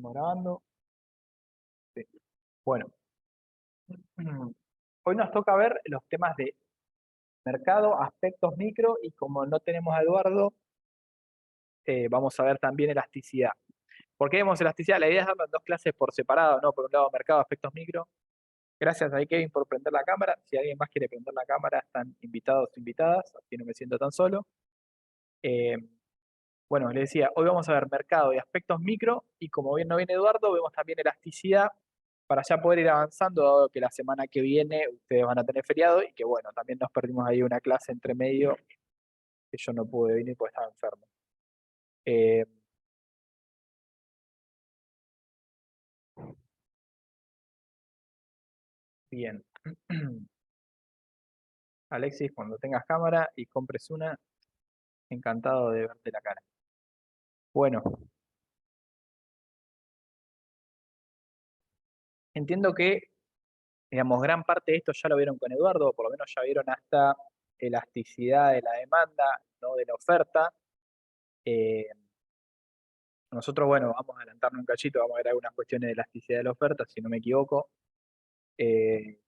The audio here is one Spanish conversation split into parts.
¿Estamos grabando? Sí. Bueno, hoy nos toca ver los temas de mercado, aspectos micro y como no tenemos a Eduardo, vamos a ver también elasticidad. ¿Por qué vemos elasticidad? La idea es darlo en dos clases por separado, ¿no? Por un lado mercado, aspectos micro. Gracias a Kevin por prender la cámara. Si alguien más quiere prender la cámara, están invitados o invitadas, así no me siento tan solo. Eh, bueno, les decía, hoy vamos a ver mercado y aspectos micro y como bien no viene Eduardo, vemos también elasticidad para ya poder ir avanzando, dado que la semana que viene ustedes van a tener feriado y que bueno, también nos perdimos ahí una clase entre medio que yo no pude venir porque estaba enfermo. Eh, bien. Alexis, cuando tengas cámara y compres una, encantado de verte la cara. Bueno, entiendo que, digamos, gran parte de esto ya lo vieron con Eduardo, o por lo menos ya vieron hasta elasticidad de la demanda, no de la oferta. Eh, Nosotros, bueno, vamos a adelantarnos un cachito, vamos a ver algunas cuestiones de elasticidad de la oferta, si no me equivoco. Eh,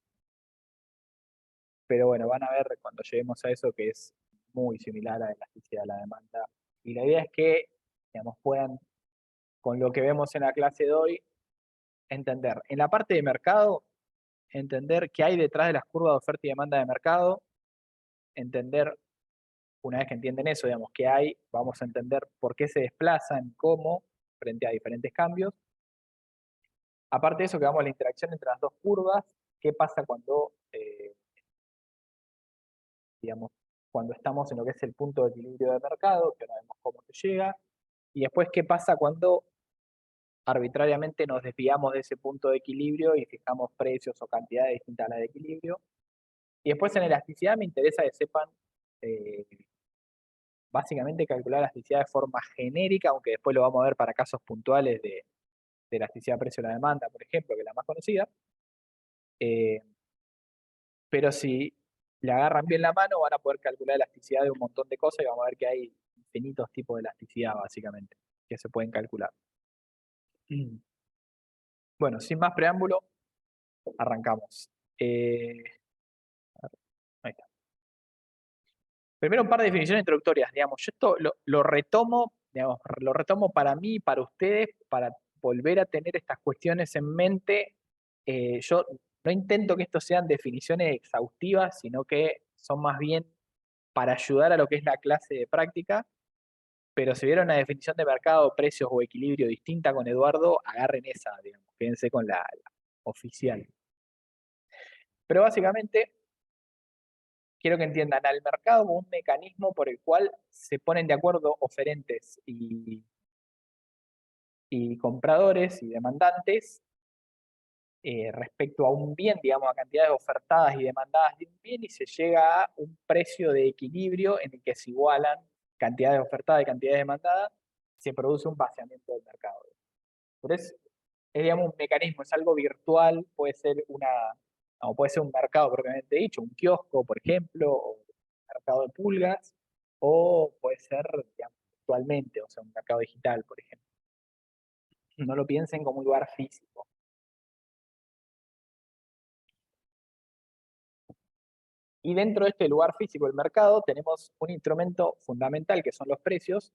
pero bueno, van a ver cuando lleguemos a eso que es muy similar a la elasticidad de la demanda. Y la idea es que, digamos, puedan, con lo que vemos en la clase de hoy, entender. En la parte de mercado, entender qué hay detrás de las curvas de oferta y demanda de mercado, entender, una vez que entienden eso, digamos, qué hay, vamos a entender por qué se desplazan, cómo, frente a diferentes cambios. Aparte de eso, que vamos a la interacción entre las dos curvas, qué pasa cuando, digamos, cuando estamos en lo que es el punto de equilibrio del mercado, que no vemos cómo se llega, y después qué pasa cuando arbitrariamente nos desviamos de ese punto de equilibrio y fijamos precios o cantidades distintas a las de equilibrio. Y después en elasticidad me interesa que sepan eh, básicamente calcular elasticidad de forma genérica, aunque después lo vamos a ver para casos puntuales de elasticidad precio de la demanda, por ejemplo, que es la más conocida. Eh, pero si le agarran bien la mano, van a poder calcular elasticidad de un montón de cosas y vamos a ver que hay infinitos tipos de elasticidad, básicamente, que se pueden calcular. Bueno, sin más preámbulo, arrancamos. Ahí está. Primero un par de definiciones introductorias, digamos, yo esto lo retomo, digamos, lo retomo para mí, para ustedes, para volver a tener estas cuestiones en mente. Yo no intento que estos sean definiciones exhaustivas, sino que son más bien para ayudar a lo que es la clase de práctica, pero si vieron una definición de mercado, precios o equilibrio distinta con Eduardo, agarren esa, digamos, quédense con la oficial. Pero básicamente quiero que entiendan al mercado como un mecanismo por el cual se ponen de acuerdo oferentes y compradores y demandantes respecto a un bien, digamos, a cantidades ofertadas y demandadas de un bien y se llega a un precio de equilibrio en el que se igualan cantidades ofertadas y cantidades demandadas, se produce un vaciamiento del mercado. Pero es, digamos, un mecanismo, es algo virtual, puede ser no, puede ser un mercado propiamente dicho, un kiosco, por ejemplo, o un mercado de pulgas, o puede ser, digamos, virtualmente, o sea, un mercado digital, por ejemplo. No lo piensen como un lugar físico. Y dentro de este lugar físico, el mercado, tenemos un instrumento fundamental que son los precios,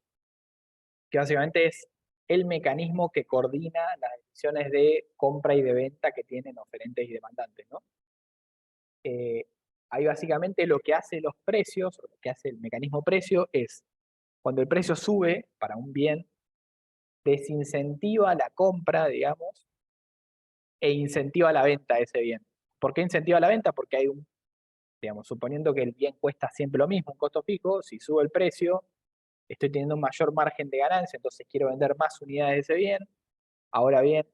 que básicamente es el mecanismo que coordina las decisiones de compra y de venta que tienen oferentes y demandantes, ¿no? Eh, Ahí básicamente lo que hace los precios, o lo que hace el mecanismo precio es, cuando el precio sube para un bien, desincentiva la compra, digamos, e incentiva la venta de ese bien. ¿Por qué incentiva la venta? Porque hay un, digamos, suponiendo que el bien cuesta siempre lo mismo, un costo fijo, si sube el precio, estoy teniendo un mayor margen de ganancia, entonces quiero vender más unidades de ese bien. Ahora bien,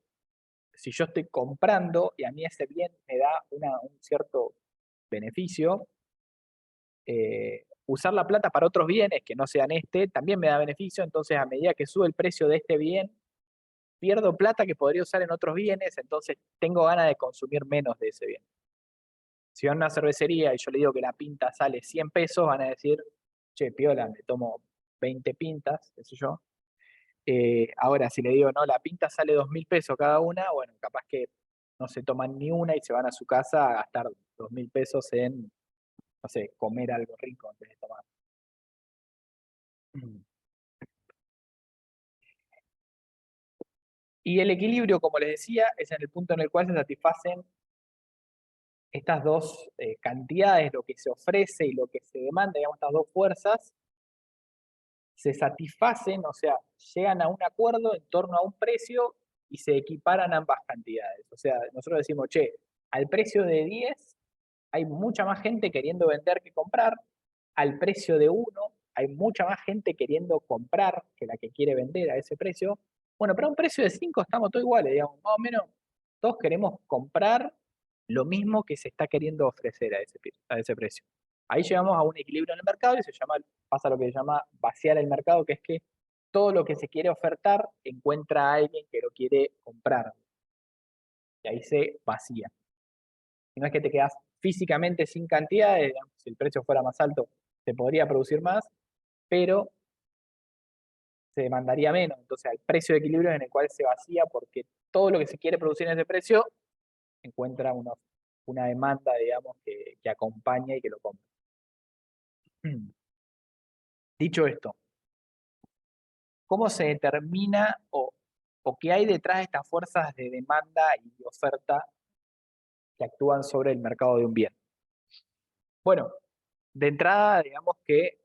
si yo estoy comprando y a mí ese bien me da un cierto beneficio, usar la plata para otros bienes que no sean este también me da beneficio, entonces a medida que sube el precio de este bien, pierdo plata que podría usar en otros bienes, entonces tengo ganas de consumir menos de ese bien. Si van a una cervecería y yo le digo que la pinta sale 100 pesos, van a decir, che, piola, me tomo 20 pintas, qué sé yo. Ahora, si le digo, no, la pinta sale 2.000 pesos cada una, bueno, capaz que no se toman ni una y se van a su casa a gastar 2.000 pesos en, no sé, comer algo rico antes de tomar. Mm. Y el equilibrio, como les decía, es en el punto en el cual se satisfacen estas dos cantidades, lo que se ofrece y lo que se demanda, digamos, estas dos fuerzas, se satisfacen, o sea, llegan a un acuerdo en torno a un precio y se equiparan ambas cantidades. O sea, nosotros decimos, che, al precio de 10 hay mucha más gente queriendo vender que comprar, al precio de 1 hay mucha más gente queriendo comprar que la que quiere vender a ese precio. Bueno, pero a un precio de 5 estamos todos iguales, digamos, más o menos todos queremos comprar lo mismo que se está queriendo ofrecer a ese precio. Ahí llegamos a un equilibrio en el mercado y pasa lo que se llama vaciar el mercado, que es que todo lo que se quiere ofertar encuentra a alguien que lo quiere comprar. Y ahí se vacía. Y no es que te quedas físicamente sin cantidades, digamos, si el precio fuera más alto, se podría producir más, pero se demandaría menos. Entonces, el precio de equilibrio en el cual se vacía porque todo lo que se quiere producir en ese precio encuentra una demanda, digamos, que acompaña y que lo compra. Dicho esto, ¿cómo se determina o qué hay detrás de estas fuerzas de demanda y de oferta que actúan sobre el mercado de un bien? Bueno, de entrada, digamos que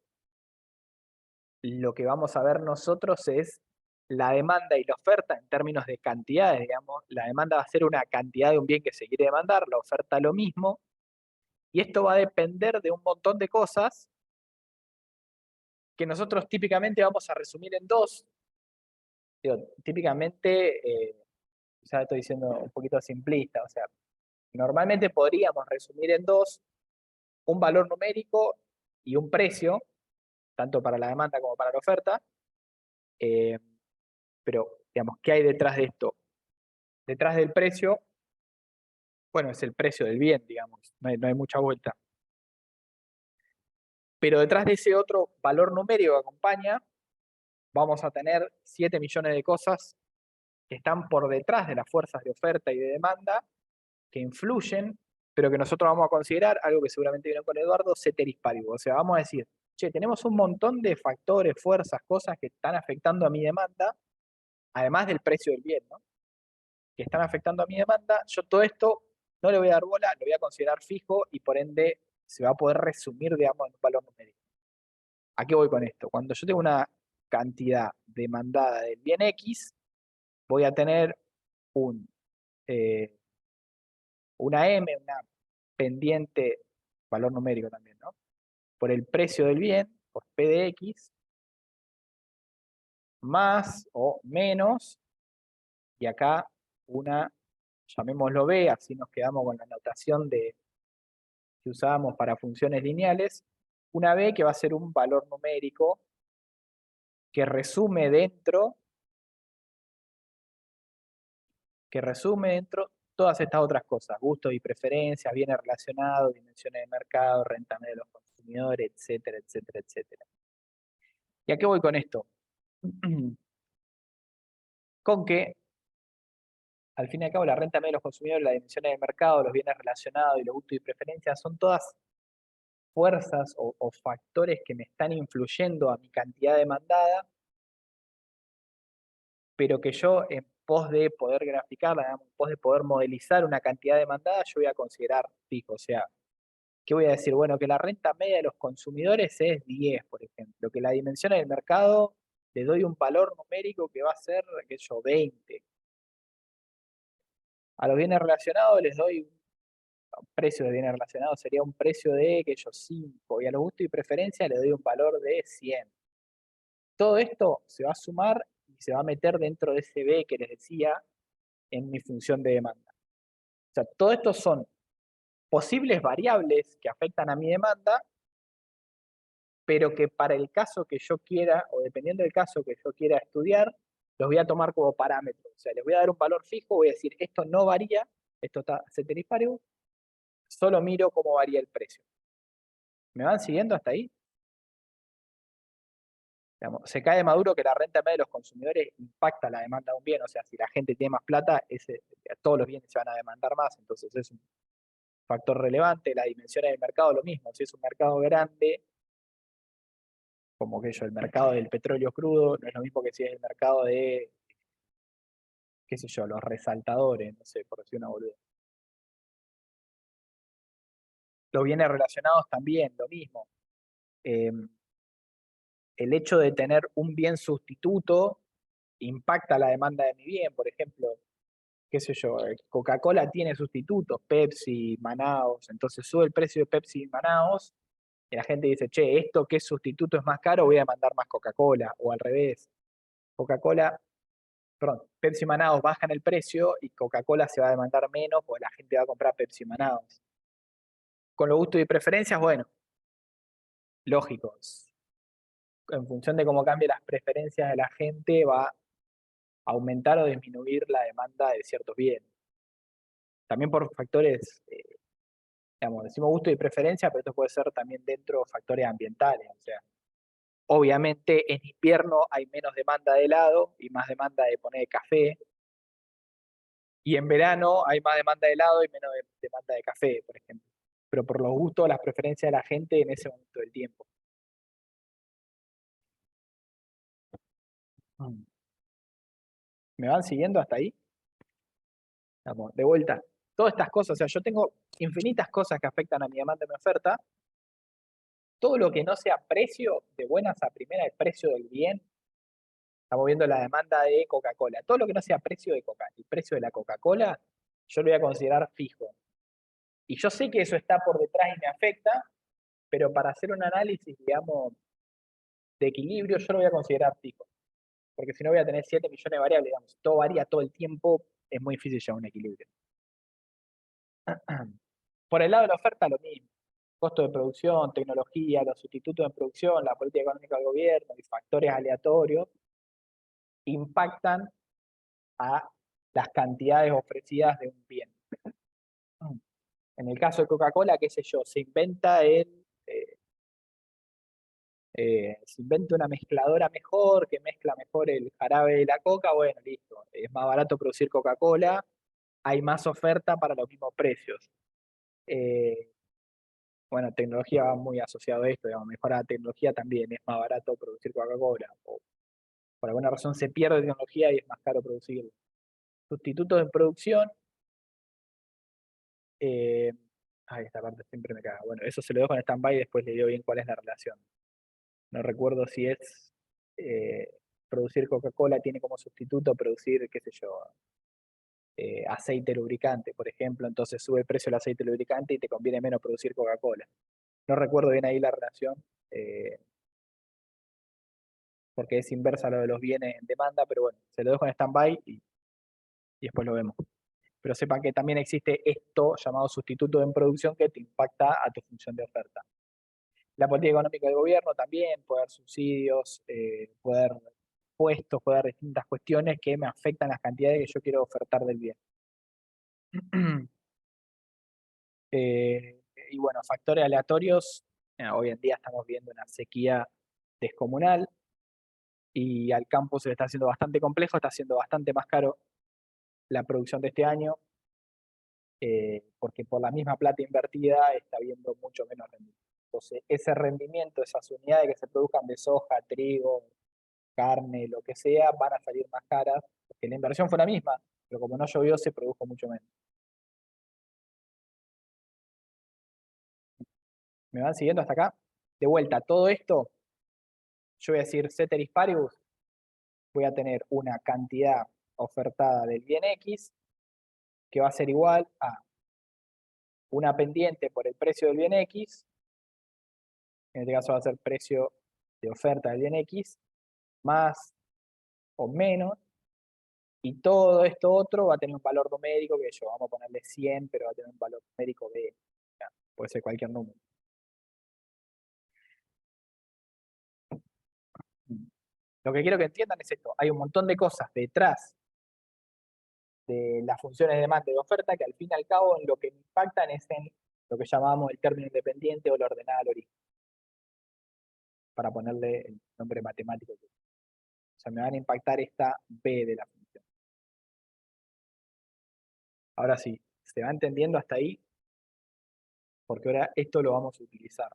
lo que vamos a ver nosotros es la demanda y la oferta en términos de cantidades, digamos. La demanda va a ser una cantidad de un bien que se quiere demandar, la oferta lo mismo, y esto va a depender de un montón de cosas que nosotros típicamente vamos a resumir en dos. Digo, típicamente, ya estoy diciendo un poquito simplista, o sea, normalmente podríamos resumir en dos un valor numérico y un precio, tanto para la demanda como para la oferta, eh, pero digamos, ¿qué hay detrás de esto? Detrás del precio, bueno, es el precio del bien, digamos, no hay mucha vuelta. Pero detrás de ese otro valor numérico que acompaña, vamos a tener 7 millones de cosas que están por detrás de las fuerzas de oferta y de demanda, que influyen, pero que nosotros vamos a considerar, algo que seguramente vieron con Eduardo, ceteris paribus. O sea, vamos a decir, che, tenemos un montón de factores, fuerzas, cosas que están afectando a mi demanda, además del precio del bien, ¿no? Que están afectando a mi demanda, yo todo esto no le voy a dar bola, lo voy a considerar fijo y por ende se va a poder resumir, digamos, en un valor numérico. ¿A qué voy con esto? Cuando yo tengo una cantidad demandada del bien X, voy a tener un, eh, una M, una pendiente, valor numérico también, ¿no? Por el precio del bien, por P de X, más o menos, y acá una, llamémoslo B, así nos quedamos con la notación que usábamos para funciones lineales, una B que va a ser un valor numérico que resume dentro todas estas otras cosas, gustos y preferencias, bienes relacionados, dimensiones de mercado, renta media de los consumidores, etcétera, etcétera, etcétera. ¿Y a qué voy con esto? Con que, al fin y al cabo, la renta media de los consumidores, las dimensiones de mercado, los bienes relacionados y los gustos y preferencias son todas fuerzas o factores que me están influyendo a mi cantidad demandada, pero que yo en pos de poder graficarla, digamos, en pos de poder modelizar una cantidad demandada, yo voy a considerar fijo. O sea, ¿qué voy a decir? Bueno, que la renta media de los consumidores es 10, por ejemplo, que la dimensión del mercado le doy un valor numérico que va a ser, qué sé yo, 20. A los bienes relacionados les doy un precio de bienes relacionados, sería un precio de, qué sé yo, 5, y a los gustos y preferencias le doy un valor de 100. Todo esto se va a sumar y se va a meter dentro de ese B que les decía en mi función de demanda. O sea, todo esto son posibles variables que afectan a mi demanda, pero que para el caso que yo quiera, o dependiendo del caso que yo quiera estudiar, los voy a tomar como parámetros. O sea, les voy a dar un valor fijo, voy a decir, esto no varía, esto está ceteris paribus, solo miro cómo varía el precio. ¿Me van siguiendo hasta ahí? Digamos, se cae de Maduro que la renta media de los consumidores impacta la demanda de un bien, o sea, si la gente tiene más plata, todos los bienes se van a demandar más, entonces es un factor relevante. La dimensión del mercado, lo mismo, si es un mercado grande, como que yo, el mercado del petróleo crudo, no es lo mismo que si es el mercado de, qué sé yo, los resaltadores, no sé, por decir una boludez. Los bienes relacionados también, lo mismo. Eh, el hecho de tener un bien sustituto impacta la demanda de mi bien. Por ejemplo, qué sé yo, Coca-Cola tiene sustitutos, Pepsi, Manaos, entonces sube el precio de Pepsi y Manaos, y la gente dice, che, esto que es sustituto es más caro, voy a demandar más Coca-Cola, o al revés. Coca-Cola, perdón, Pepsi y Manaos bajan el precio y Coca-Cola se va a demandar menos porque la gente va a comprar Pepsi y Manaos. Con los gustos y preferencias, bueno, lógicos. En función de cómo cambie las preferencias de la gente, va a aumentar o disminuir la demanda de ciertos bienes. También por factores, digamos, decimos gusto y preferencia, pero esto puede ser también dentro de factores ambientales. O sea, obviamente en invierno hay menos demanda de helado y más demanda de poner café. Y en verano hay más demanda de helado y menos demanda de café, por ejemplo. Pero por los gustos, las preferencias de la gente en ese momento del tiempo. Mm. ¿Me van siguiendo hasta ahí? Vamos, de vuelta. Todas estas cosas, o sea, yo tengo infinitas cosas que afectan a mi demanda y mi oferta. Todo lo que no sea precio, de buenas a primera, el precio del bien, estamos viendo la demanda de Coca-Cola. Todo lo que no sea precio de Coca, el precio de la Coca-Cola, yo lo voy a considerar fijo. Y yo sé que eso está por detrás y me afecta, pero para hacer un análisis, digamos, de equilibrio, yo lo voy a considerar fijo. Porque si no voy a tener 7 millones de variables, digamos, todo varía todo el tiempo, es muy difícil llegar a un equilibrio. Por el lado de la oferta, lo mismo. Costo de producción, tecnología, los sustitutos de producción, la política económica del gobierno y factores aleatorios impactan a las cantidades ofrecidas de un bien. En el caso de Coca-Cola, qué sé yo, se inventa una mezcladora mejor, que mezcla mejor el jarabe de la coca, bueno, listo, es más barato producir Coca-Cola, hay más oferta para los mismos precios. Eh, bueno, tecnología va muy asociado a esto, digamos, mejora la tecnología también, es más barato producir Coca-Cola, o por alguna razón se pierde tecnología y es más caro producir. Sustitutos en producción, eh, ay, esta parte siempre me caga. Bueno, eso se lo dejo en stand-by y después le digo bien cuál es la relación. No recuerdo si es eh, producir Coca-Cola tiene como sustituto producir, qué sé yo, aceite lubricante, por ejemplo, entonces sube el precio del aceite lubricante y te conviene menos producir Coca-Cola. No recuerdo bien ahí la relación, eh, porque es inversa a lo de los bienes en demanda, pero bueno, se lo dejo en stand-by y después lo vemos. Pero sepan que también existe esto llamado sustituto en producción que te impacta a tu función de oferta. La política económica del gobierno también, puede haber subsidios, puede haber puestos, puede haber distintas cuestiones que me afectan las cantidades que yo quiero ofertar del bien. Y bueno, factores aleatorios, hoy en día estamos viendo una sequía descomunal y al campo se le está haciendo bastante complejo, está haciendo bastante más caro la producción de este año, porque por la misma plata invertida está habiendo mucho menos rendimiento. Entonces, ese rendimiento, esas unidades que se produzcan de soja, trigo, carne, lo que sea, van a salir más caras, porque la inversión fue la misma, pero como no llovió, se produjo mucho menos. ¿Me van siguiendo hasta acá? De vuelta, todo esto, yo voy a decir ceteris paribus, voy a tener una cantidad ofertada del bien X que va a ser igual a una pendiente por el precio del bien X, en este caso va a ser precio de oferta del bien X, más o menos, y todo esto otro va a tener un valor numérico que yo, vamos a ponerle 100, pero va a tener un valor numérico de, puede ser cualquier número. Lo que quiero que entiendan es esto, hay un montón de cosas detrás de las funciones de demanda y de oferta que al fin y al cabo en lo que impactan es en lo que llamamos el término independiente o la ordenada al origen. para ponerle el nombre matemático. O sea, me van a impactar esta b de la función. Ahora sí, ¿se va entendiendo hasta ahí? Porque ahora esto lo vamos a utilizar.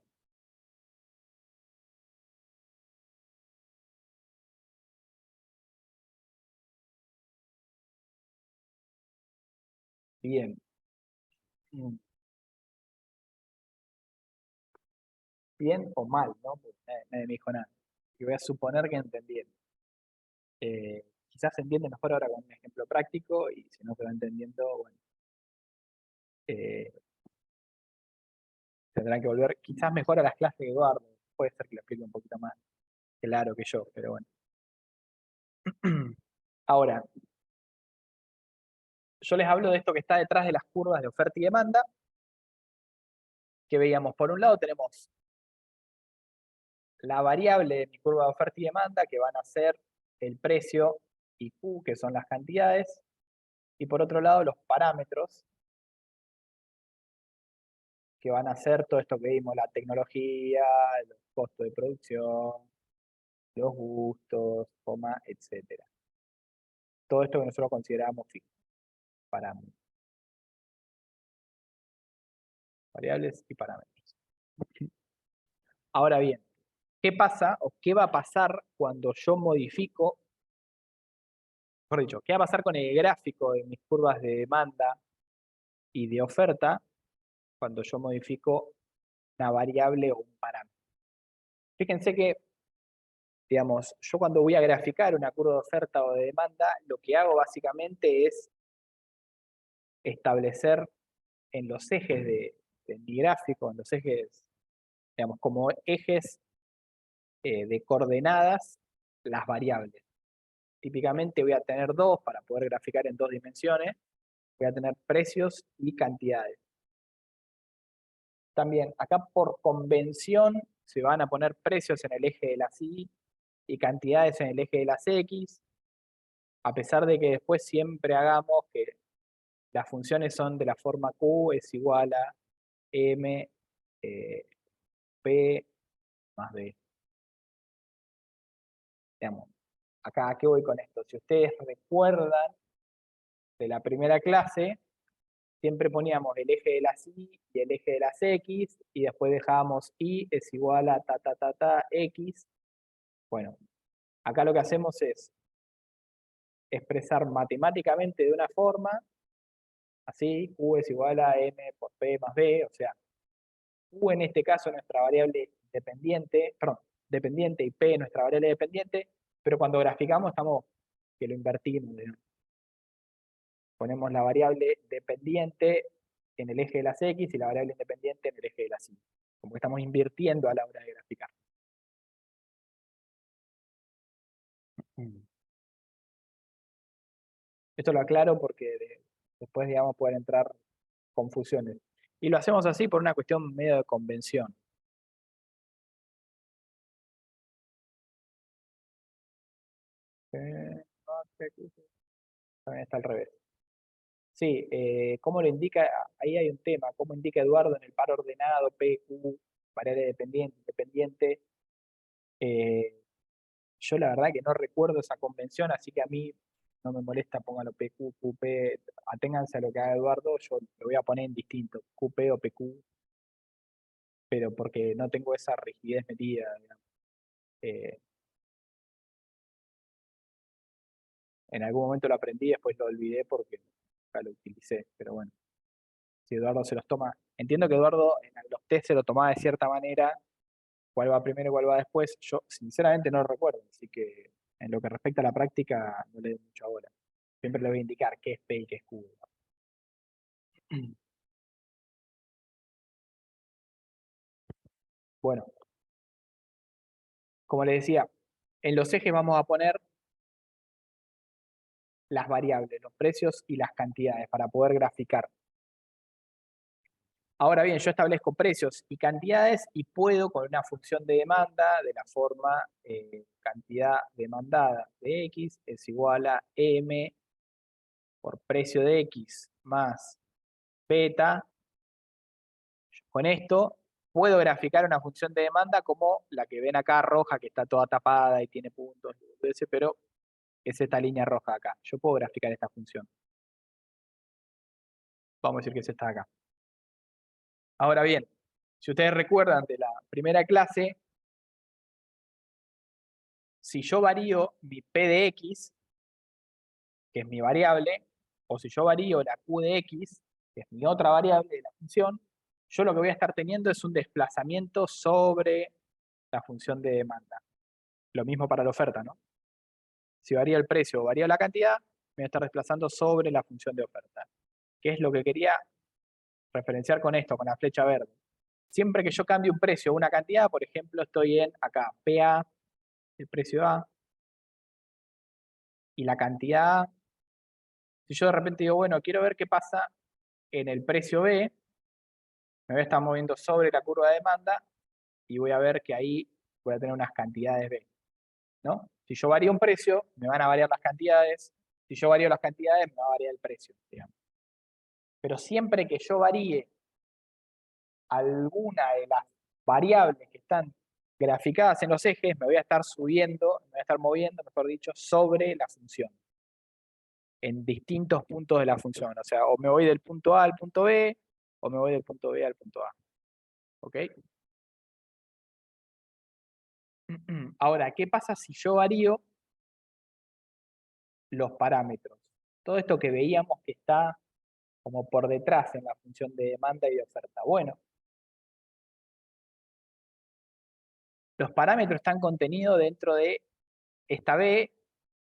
Bien. Bien o mal, ¿no? Porque nadie me dijo nada. Y voy a suponer que entendieron. Quizás se entiende mejor ahora con un ejemplo práctico y si no se va entendiendo, bueno, eh, tendrán que volver quizás mejor a las clases de Eduardo. Puede ser que lo explique un poquito más claro que yo, pero bueno. Ahora, yo les hablo de esto que está detrás de las curvas de oferta y demanda, que veíamos, por un lado tenemos la variable de mi curva de oferta y demanda, que van a ser el precio y Q, que son las cantidades, y por otro lado los parámetros, que van a ser todo esto que vimos, la tecnología, los costos de producción, los gustos, etcétera. Todo esto que nosotros consideramos fijo, parámetros, variables y parámetros. Ahora bien, ¿qué pasa o qué va a pasar cuando yo modifico, mejor dicho, qué va a pasar con el gráfico de mis curvas de demanda y de oferta cuando yo modifico una variable o un parámetro? Fíjense que, digamos, yo cuando voy a graficar una curva de oferta o de demanda, lo que hago básicamente es establecer en los ejes de mi gráfico, en los ejes, digamos, como ejes de coordenadas, las variables. Típicamente voy a tener dos para poder graficar en dos dimensiones, voy a tener precios y cantidades. También, acá por convención se van a poner precios en el eje de las Y y cantidades en el eje de las X, a pesar de que después siempre hagamos que las funciones son de la forma Q es igual a M P más B. Digamos, acá, ¿a qué voy con esto? Si ustedes recuerdan de la primera clase, siempre poníamos el eje de las Y y el eje de las X, y después dejábamos Y es igual a X. Bueno, acá lo que hacemos es expresar matemáticamente de una forma, así, Q es igual a M por P más B, o sea, Q en este caso es nuestra variable dependiente, perdón, dependiente y P nuestra variable dependiente, pero cuando graficamos estamos que lo invertimos, digamos. Ponemos la variable dependiente en el eje de las X y la variable independiente en el eje de las Y. Como que estamos invirtiendo a la hora de graficar. Esto lo aclaro porque después, digamos, pueden entrar confusiones. Y lo hacemos así por una cuestión medio de convención. También está al revés. Sí, ¿cómo lo indica? Ahí hay un tema. ¿Cómo indica Eduardo en el par ordenado, PQ, variable dependiente, independiente? Yo la verdad que no recuerdo esa convención, así que a mí no me molesta, póngalo PQ, QP, aténganse a lo que haga Eduardo, yo lo voy a poner en distinto, QP o PQ, pero porque no tengo esa rigidez metida, digamos. Eh, en algún momento lo aprendí, después lo olvidé porque nunca lo utilicé, pero bueno, si Eduardo se los toma, entiendo que Eduardo en los test se lo tomaba de cierta manera, cuál va primero y cuál va después, yo sinceramente no lo recuerdo, así que en lo que respecta a la práctica no le doy mucho ahora. Siempre le voy a indicar qué es P y qué es Q. Bueno, como les decía, en los ejes vamos a poner las variables, los precios y las cantidades para poder graficar. Ahora bien, yo establezco precios y cantidades y puedo con una función de demanda de la forma cantidad demandada de X es igual a M por precio de X más beta. Con esto puedo graficar una función de demanda como la que ven acá roja, que está toda tapada y tiene puntos, pero es esta línea roja acá. Yo puedo graficar esta función. Vamos a decir que es esta de acá. Ahora bien, si ustedes recuerdan de la primera clase, si yo varío mi P de X, que es mi variable, o si yo varío la Q de X, que es mi otra variable de la función, yo lo que voy a estar teniendo es un desplazamiento sobre la función de demanda. Lo mismo para la oferta, ¿no? Si varía el precio o varía la cantidad, me voy a estar desplazando sobre la función de oferta. ¿Qué es lo que quería referenciar con esto, con la flecha verde? Siempre que yo cambie un precio o una cantidad, por ejemplo, estoy en acá, PA, el precio A, y la cantidad, si yo de repente digo, bueno, quiero ver qué pasa en el precio B, me voy a estar moviendo sobre la curva de demanda y voy a ver que ahí voy a tener unas cantidades B, ¿no? Si yo varío un precio, me van a variar las cantidades. Si yo varío las cantidades, me va a variar el precio, digamos. Pero siempre que yo varíe alguna de las variables que están graficadas en los ejes, me voy a estar subiendo, me voy a estar moviendo, mejor dicho, sobre la función, en distintos puntos de la función. O sea, o me voy del punto A al punto B, o me voy del punto B al punto A. ¿Ok? Ahora, ¿qué pasa si yo varío los parámetros? Todo esto que veíamos que está como por detrás en la función de demanda y de oferta. Bueno, los parámetros están contenidos dentro de esta B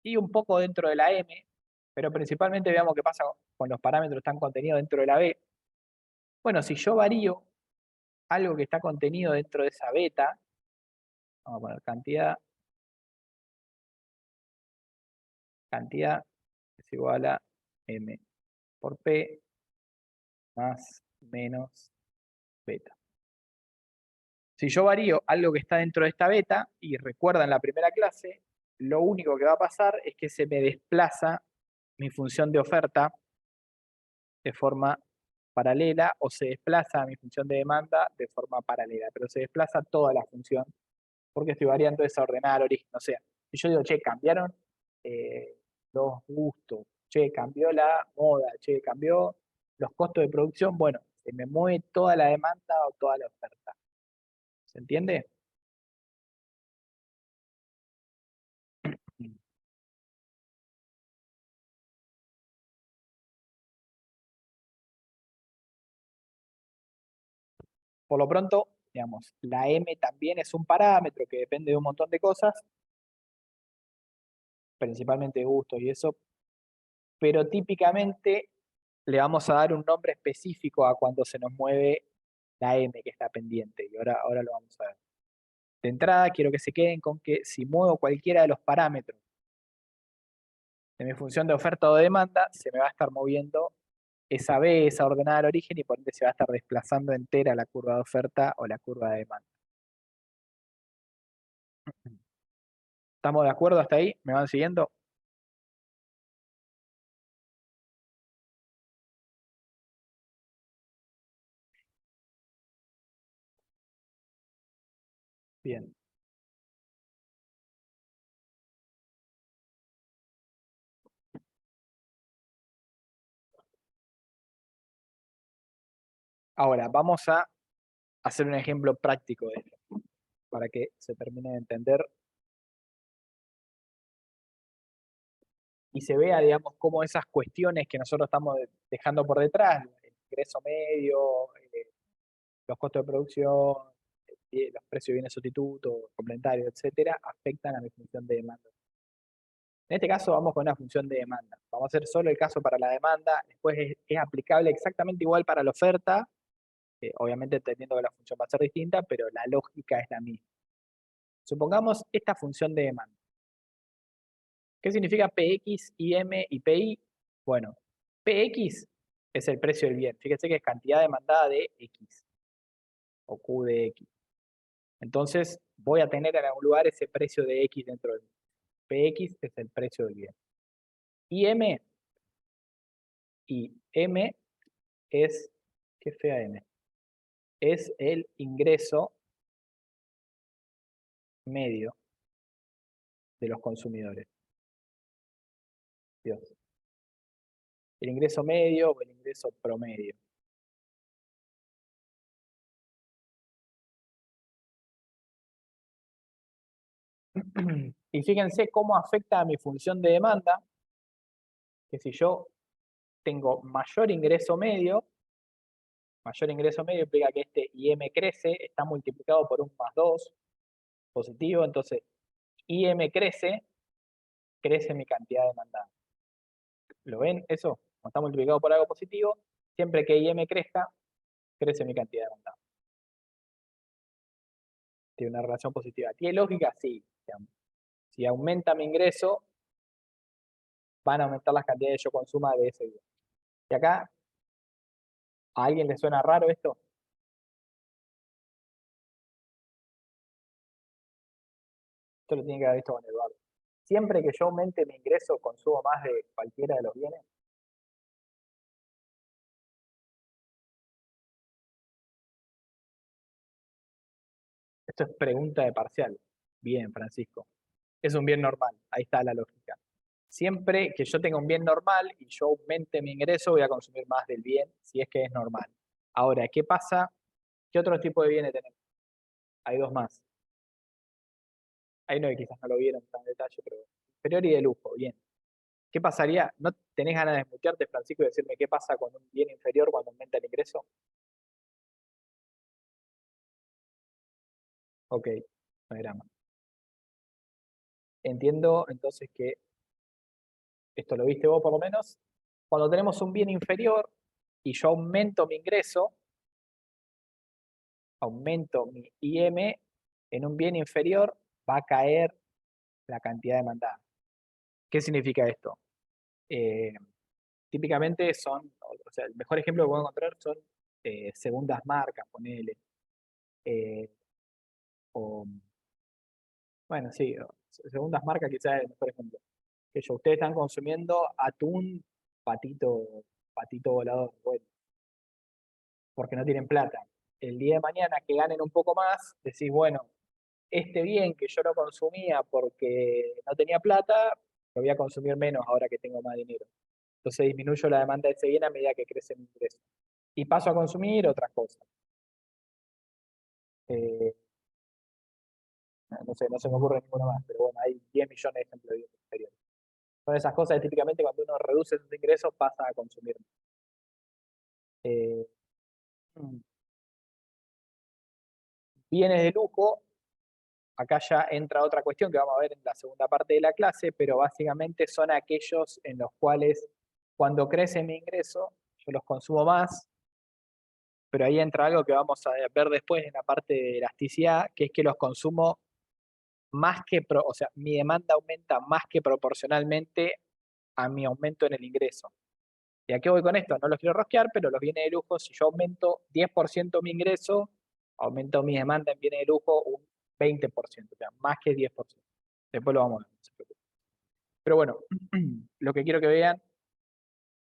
y un poco dentro de la M, pero principalmente veamos qué pasa con los parámetros que están contenidos dentro de la B. Bueno, si yo varío algo que está contenido dentro de esa beta, vamos a poner cantidad es igual a M por P más menos beta. Si yo varío algo que está dentro de esta beta, y recuerdan la primera clase, lo único que va a pasar es que se me desplaza mi función de oferta de forma paralela o se desplaza mi función de demanda de forma paralela, pero se desplaza toda la función porque estoy variando esa ordenada al origen. O sea, si yo digo, che, cambiaron los gustos, che, cambió la moda, che, cambió los costos de producción, bueno, se me mueve toda la demanda o toda la oferta. ¿Se entiende? Por lo pronto, digamos, la M también es un parámetro que depende de un montón de cosas, principalmente de gustos y eso, pero típicamente le vamos a dar un nombre específico a cuando se nos mueve la M que está pendiente, y ahora lo vamos a ver. De entrada, quiero que se queden con que si muevo cualquiera de los parámetros de mi función de oferta o de demanda, se me va a estar moviendo esa B, esa ordenada al origen, y por ende se va a estar desplazando entera la curva de oferta o la curva de demanda. ¿Estamos de acuerdo hasta ahí? ¿Me van siguiendo? Bien. Ahora, vamos a hacer un ejemplo práctico de esto, para que se termine de entender y se vea, digamos, cómo esas cuestiones que nosotros estamos dejando por detrás, el ingreso medio, los costos de producción, los precios de bienes sustitutos, complementarios, etcétera, afectan a mi función de demanda. En este caso vamos con una función de demanda. Vamos a hacer solo el caso para la demanda, después es aplicable exactamente igual para la oferta, obviamente entendiendo que la función va a ser distinta, pero la lógica es la misma. Supongamos esta función de demanda. ¿Qué significa PX, IM y PI? Bueno, PX es el precio del bien. Fíjense que es cantidad demandada de X o Q de X. Entonces voy a tener en algún lugar ese precio de X dentro del bien. PX es el precio del bien. IM y M es, qué fea M, es el ingreso medio de los consumidores. Dios. El ingreso medio o el ingreso promedio. Y fíjense cómo afecta a mi función de demanda, que si yo tengo mayor ingreso medio implica que este IM crece, está multiplicado por un más 2 positivo, entonces IM crece mi cantidad demandada. ¿Lo ven eso? Como está multiplicado por algo positivo, siempre que IM crezca, crece mi cantidad demandada. Tiene una relación positiva. ¿Tiene lógica? Sí. Si aumenta mi ingreso, van a aumentar las cantidades que yo consuma de ese bien. Y acá, ¿a alguien le suena raro esto? Esto lo tiene que haber visto con Eduardo. Siempre que yo aumente mi ingreso, consumo más de cualquiera de los bienes. Esto es pregunta de parcial. Bien, Francisco. Es un bien normal. Ahí está la lógica. Siempre que yo tenga un bien normal y yo aumente mi ingreso, voy a consumir más del bien, si es que es normal. Ahora, ¿qué pasa? ¿Qué otro tipo de bienes tenemos? Hay dos más. Hay uno que quizás no lo vieron tan en detalle, pero inferior y de lujo, bien. ¿Qué pasaría? ¿No tenés ganas de desmutearte, Francisco, y decirme qué pasa con un bien inferior cuando aumenta el ingreso? Ok, no hay drama. Entiendo entonces que esto lo viste vos por lo menos. Cuando tenemos un bien inferior y yo aumento mi ingreso, aumento mi IM, en un bien inferior va a caer la cantidad demandada. ¿Qué significa esto? Eh, Típicamente son, o sea, el mejor ejemplo que puedo encontrar son segundas marcas, ponele. eh, o, bueno, sí, segundas marcas quizás es el mejor ejemplo. Que yo, ustedes están consumiendo atún, patito volador, bueno, porque no tienen plata. El día de mañana que ganen un poco más, decís, bueno, este bien que yo no consumía porque no tenía plata, lo voy a consumir menos ahora que tengo más dinero. Entonces disminuyo la demanda de ese bien a medida que crece mi ingreso. Y paso a consumir otras cosas. Eh, no sé, no se me ocurre ninguno más, pero bueno, hay 10 millones de ejemplos de bienes inferiores. Son esas cosas que típicamente cuando uno reduce sus ingresos pasa a consumir. Eh, Bienes de lujo, acá ya entra otra cuestión que vamos a ver en la segunda parte de la clase, pero básicamente son aquellos en los cuales cuando crece mi ingreso, yo los consumo más, pero ahí entra algo que vamos a ver después en la parte de elasticidad, que es que los consumo más que, o sea, mi demanda aumenta más que proporcionalmente a mi aumento en el ingreso. ¿Y a qué voy con esto? No los quiero rosquear, pero los bienes de lujo, si yo aumento 10% mi ingreso, aumento mi demanda en bienes de lujo un 20%, o sea, más que 10%. Después lo vamos a ver, no se preocupen. Pero bueno, lo que quiero que vean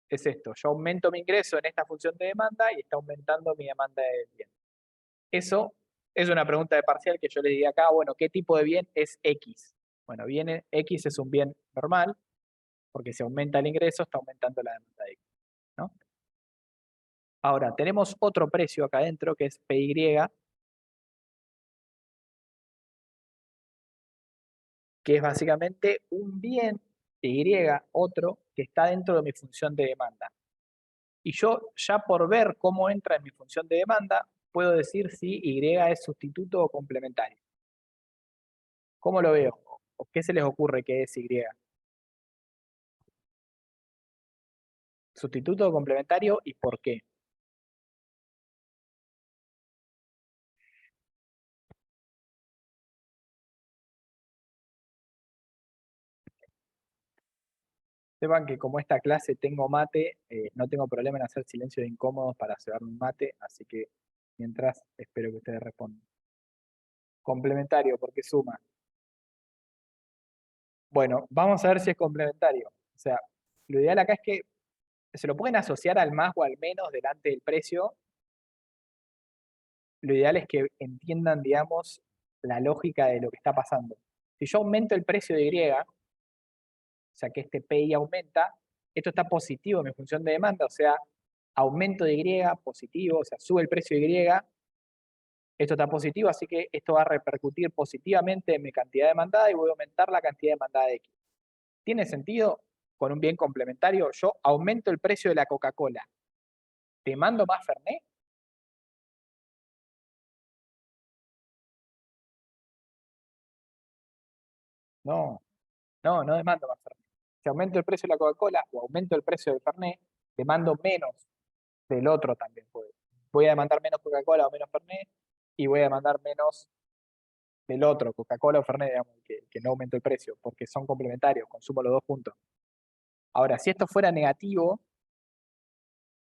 es esto. Yo aumento mi ingreso en esta función de demanda y está aumentando mi demanda de bien. Eso es una pregunta de parcial que yo les diría acá, bueno, ¿qué tipo de bien es X? Bueno, bien, X es un bien normal, porque si aumenta el ingreso, está aumentando la demanda de X, ¿no? Ahora, tenemos otro precio acá adentro, que es PY, que es básicamente un bien Y, otro, que está dentro de mi función de demanda. Y yo, ya por ver cómo entra en mi función de demanda, puedo decir si Y es sustituto o complementario. ¿Cómo lo veo? ¿O qué se les ocurre que es Y? ¿Sustituto o complementario y por qué? Sepan que como esta clase tengo mate, no tengo problema en hacer silencio de incómodos para cebar un mate, así que mientras espero que ustedes respondan. Complementario, porque suma. Bueno, vamos a ver si es complementario. O sea, lo ideal acá es que se lo pueden asociar al más o al menos delante del precio, lo ideal es que entiendan, digamos, la lógica de lo que está pasando. Si yo aumento el precio de Y, o sea que este PI aumenta, esto está positivo en mi función de demanda, o sea, aumento de Y positivo, o sea, sube el precio de Y, esto está positivo, así que esto va a repercutir positivamente en mi cantidad demandada y voy a aumentar la cantidad demandada de X. ¿Tiene sentido? Con un bien complementario, yo aumento el precio de la Coca-Cola. ¿Te mando más Fernet? No, no demando más Fernet. Si aumento el precio de la Coca-Cola o aumento el precio del Fernet, demando menos del otro también. Voy a demandar menos Coca-Cola o menos Fernet y voy a demandar menos del otro, Coca-Cola o Fernet, digamos, que no aumente el precio, porque son complementarios, consumo los dos juntos. Ahora, si esto fuera negativo,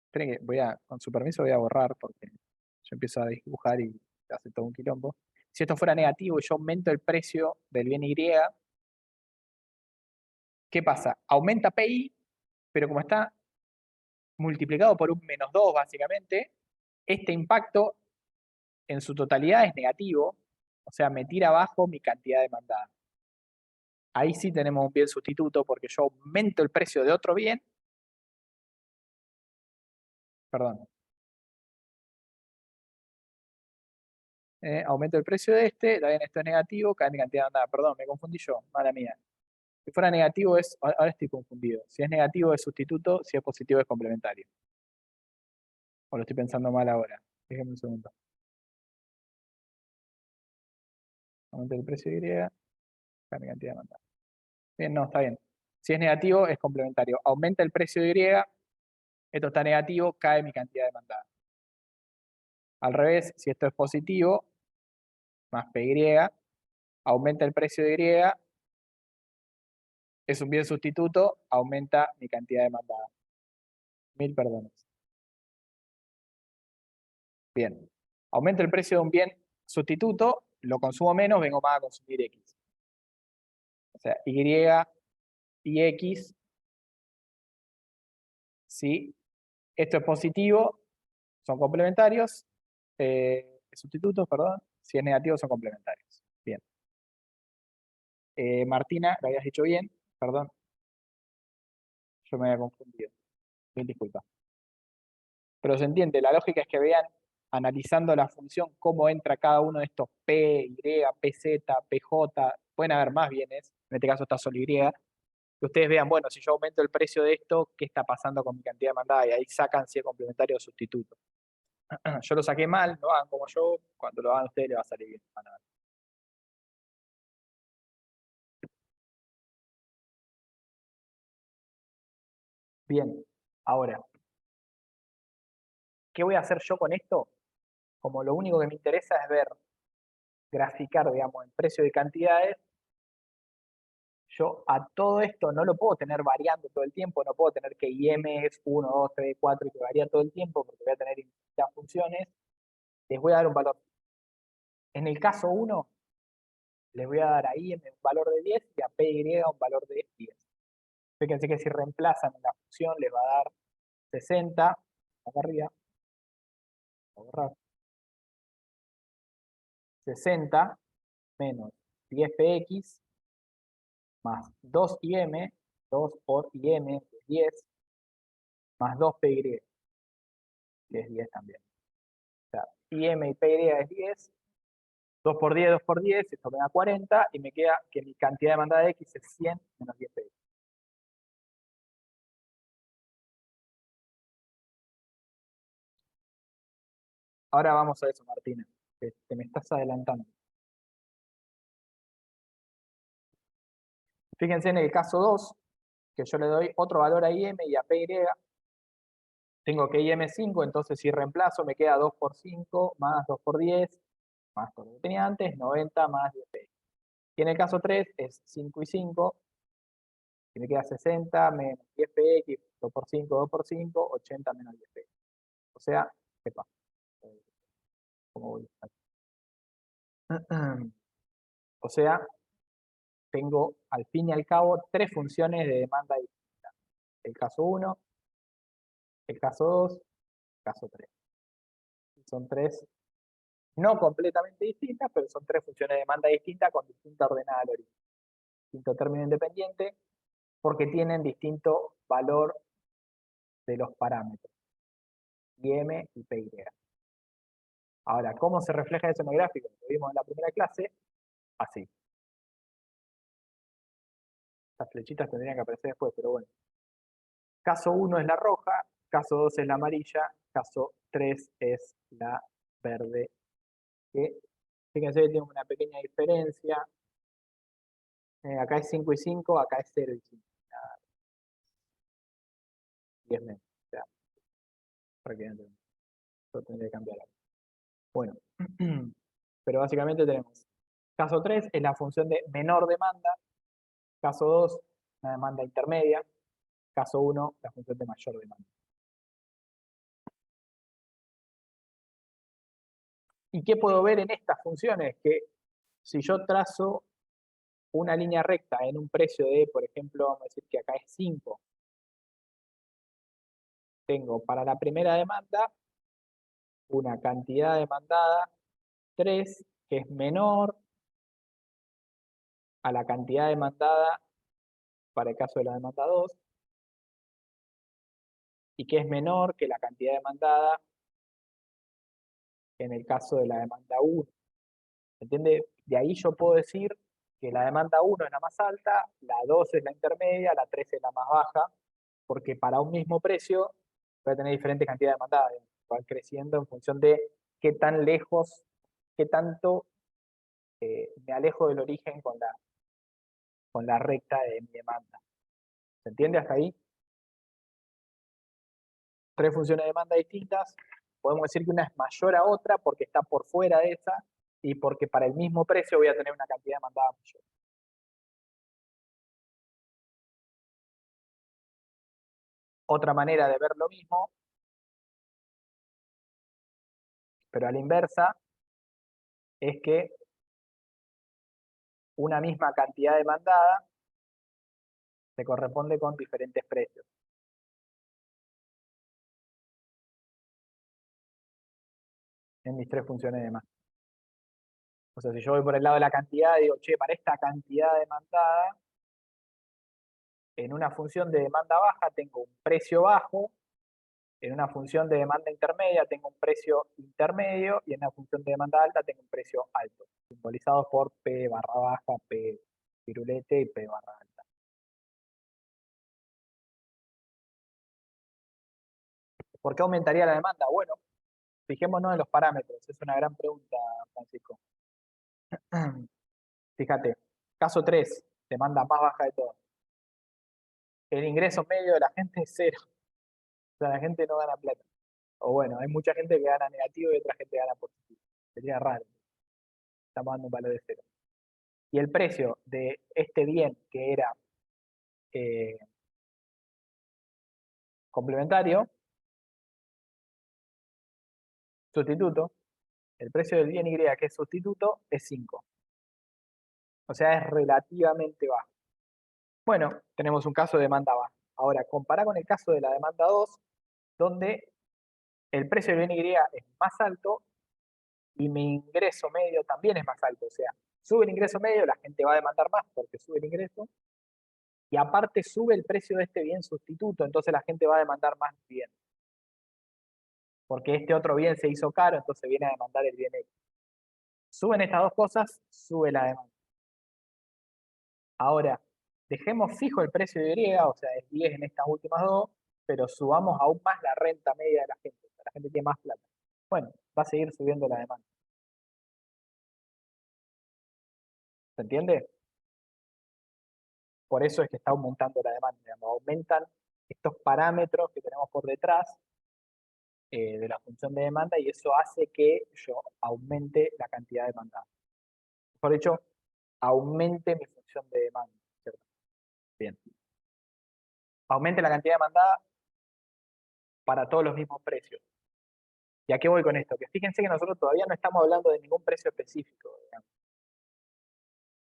esperen que con su permiso voy a borrar porque yo empiezo a dibujar y hace todo un quilombo. Si esto fuera negativo y yo aumento el precio del bien Y, ¿qué pasa? Aumenta PI, pero como está multiplicado por un -2 básicamente, este impacto en su totalidad es negativo, o sea, me tira abajo mi cantidad demandada. Ahí sí tenemos un bien sustituto porque yo aumento el precio de otro bien, perdón, aumento el precio de este, también esto es negativo, cae mi cantidad demandada, perdón, me confundí yo, mala mía. Si fuera negativo ahora estoy confundido, si es negativo es sustituto, si es positivo es complementario. O lo estoy pensando mal ahora, déjenme un segundo. Aumento el precio de Y, cae mi cantidad demandada. Bien, no, está bien. Si es negativo, es complementario. Aumenta el precio de Y, esto está negativo, cae mi cantidad demandada. Al revés, si esto es positivo, más PY, aumenta el precio de Y, es un bien sustituto, aumenta mi cantidad demandada. Mil perdones. Bien. Aumenta el precio de un bien sustituto, lo consumo menos, vengo más a consumir X. O sea, Y y X, si esto es positivo, son complementarios, sustitutos, perdón, si es negativo son complementarios. Bien. Martina, lo habías dicho bien, perdón, yo me había confundido. Mil disculpas. Pero se entiende, la lógica es que vean, analizando la función, cómo entra cada uno de estos P, Y, PZ, PJ, pueden haber más bienes, en este caso está solo Y, que ustedes vean, bueno, si yo aumento el precio de esto, ¿qué está pasando con mi cantidad demandada? Y ahí sacan si es complementario o sustituto. Yo lo saqué mal, lo hagan como yo, cuando lo hagan ustedes les va a salir bien. Van a ver. Bien, ahora, ¿qué voy a hacer yo con esto? Como lo único que me interesa es ver, graficar, digamos, el precio de cantidades, yo a todo esto no lo puedo tener variando todo el tiempo, no puedo tener que IM es 1, 2, 3, 4 y que varía todo el tiempo porque voy a tener infinitas funciones. Les voy a dar un valor. En el caso 1, les voy a dar a IM un valor de 10 y a PY un valor de 10. Fíjense que si reemplazan la función les va a dar 60, acá arriba, voy a borrar, 60 menos 10px más 2im, 2 por im, que es 10, más 2py, que es 10 también. O sea, im y py es 10, 2 por 10, 2 por 10, esto me da 40, y me queda que mi cantidad demandada de x es 100 menos 10px. Ahora vamos a eso, Martina, que te me estás adelantando. Fíjense en el caso 2, que yo le doy otro valor a im y a py, tengo que im5, entonces si reemplazo me queda 2 por 5 más 2 por 10, más todo lo que tenía antes, 90 más 10px. Y en el caso 3 es 5 y 5, y me queda 60 menos 10px, 2 por 5, 2 por 5, 80 menos 10px. O sea, ¿qué pasa? ¿Cómo voy? O sea, tengo al fin y al cabo tres funciones de demanda distintas. El caso 1, el caso 2, el caso 3. Son tres No completamente distintas, pero son tres funciones de demanda distintas con distinta ordenada al origen, distinto término independiente, porque tienen distinto valor de los parámetros, IM y PY. Ahora, ¿cómo se refleja eso en el gráfico? Lo vimos en la primera clase, así. Las flechitas tendrían que aparecer después, pero bueno. Caso 1 es la roja, caso 2 es la amarilla, caso 3 es la verde. Que, fíjense que tiene una pequeña diferencia. Acá es 5 y 5, acá es 0 y 5. 10 menos. O sea, prácticamente yo tendría que cambiar algo. Bueno, pero básicamente tenemos caso 3 es la función de menor demanda, caso 2 una demanda intermedia, caso 1 la función de mayor demanda. ¿Y qué puedo ver en estas funciones? Que si yo trazo una línea recta en un precio de, por ejemplo, vamos a decir que acá es 5, tengo para la primera demanda una cantidad demandada 3, que es menor a la cantidad demandada para el caso de la demanda 2, y que es menor que la cantidad demandada en el caso de la demanda 1. ¿Entiende? De ahí yo puedo decir que la demanda 1 es la más alta, la 2 es la intermedia, la 3 es la más baja, porque para un mismo precio voy a tener diferentes cantidades demandadas. Van creciendo en función de qué tan lejos, qué tanto me alejo del origen con la recta de mi demanda. ¿Se entiende hasta ahí? Tres funciones de demanda distintas. Podemos decir que una es mayor a otra porque está por fuera de esa y porque para el mismo precio voy a tener una cantidad demandada mayor. Otra manera de ver lo mismo, pero a la inversa, es que una misma cantidad demandada se corresponde con diferentes precios. En mis tres funciones de demanda. O sea, si yo voy por el lado de la cantidad, digo, che, para esta cantidad demandada, en una función de demanda baja tengo un precio bajo, en una función de demanda intermedia tengo un precio intermedio y en una función de demanda alta tengo un precio alto, simbolizados por P barra baja, P pirulete y P barra alta. ¿Por qué aumentaría la demanda? Bueno, fijémonos en los parámetros, es una gran pregunta, Francisco. Fíjate, caso 3, demanda más baja de todo. El ingreso medio de la gente es cero, o sea, la gente no gana plata. O bueno, hay mucha gente que gana negativo y otra gente que gana positivo. Sería raro, estamos dando un valor de cero. Y el precio de este bien que era eh, complementario, sustituto, el precio del bien Y que es sustituto es 5. O sea, es relativamente bajo. Bueno, tenemos un caso de demanda baja. Ahora, compara con el caso de la demanda 2, donde el precio del bien Y es más alto y mi ingreso medio también es más alto. O sea, sube el ingreso medio, la gente va a demandar más porque sube el ingreso, y aparte sube el precio de este bien sustituto, entonces la gente va a demandar más bien. Porque este otro bien se hizo caro, entonces viene a demandar el bien X. Suben estas dos cosas, sube la demanda. Ahora, dejemos fijo el precio de Y, o sea, es 10 en estas últimas dos, pero subamos aún más la renta media de la gente. O sea, la gente tiene más plata. Bueno, va a seguir subiendo la demanda. ¿Se entiende? Por eso es que está aumentando la demanda. Digamos, aumentan estos parámetros que tenemos por detrás de la función de demanda y eso hace que yo aumente la cantidad demandada. Mejor dicho, aumente mi función de demanda. ¿Cierto? Bien. Aumente la cantidad demandada para todos los mismos precios. ¿Y a qué voy con esto? Que fíjense que nosotros todavía no estamos hablando de ningún precio específico, digamos.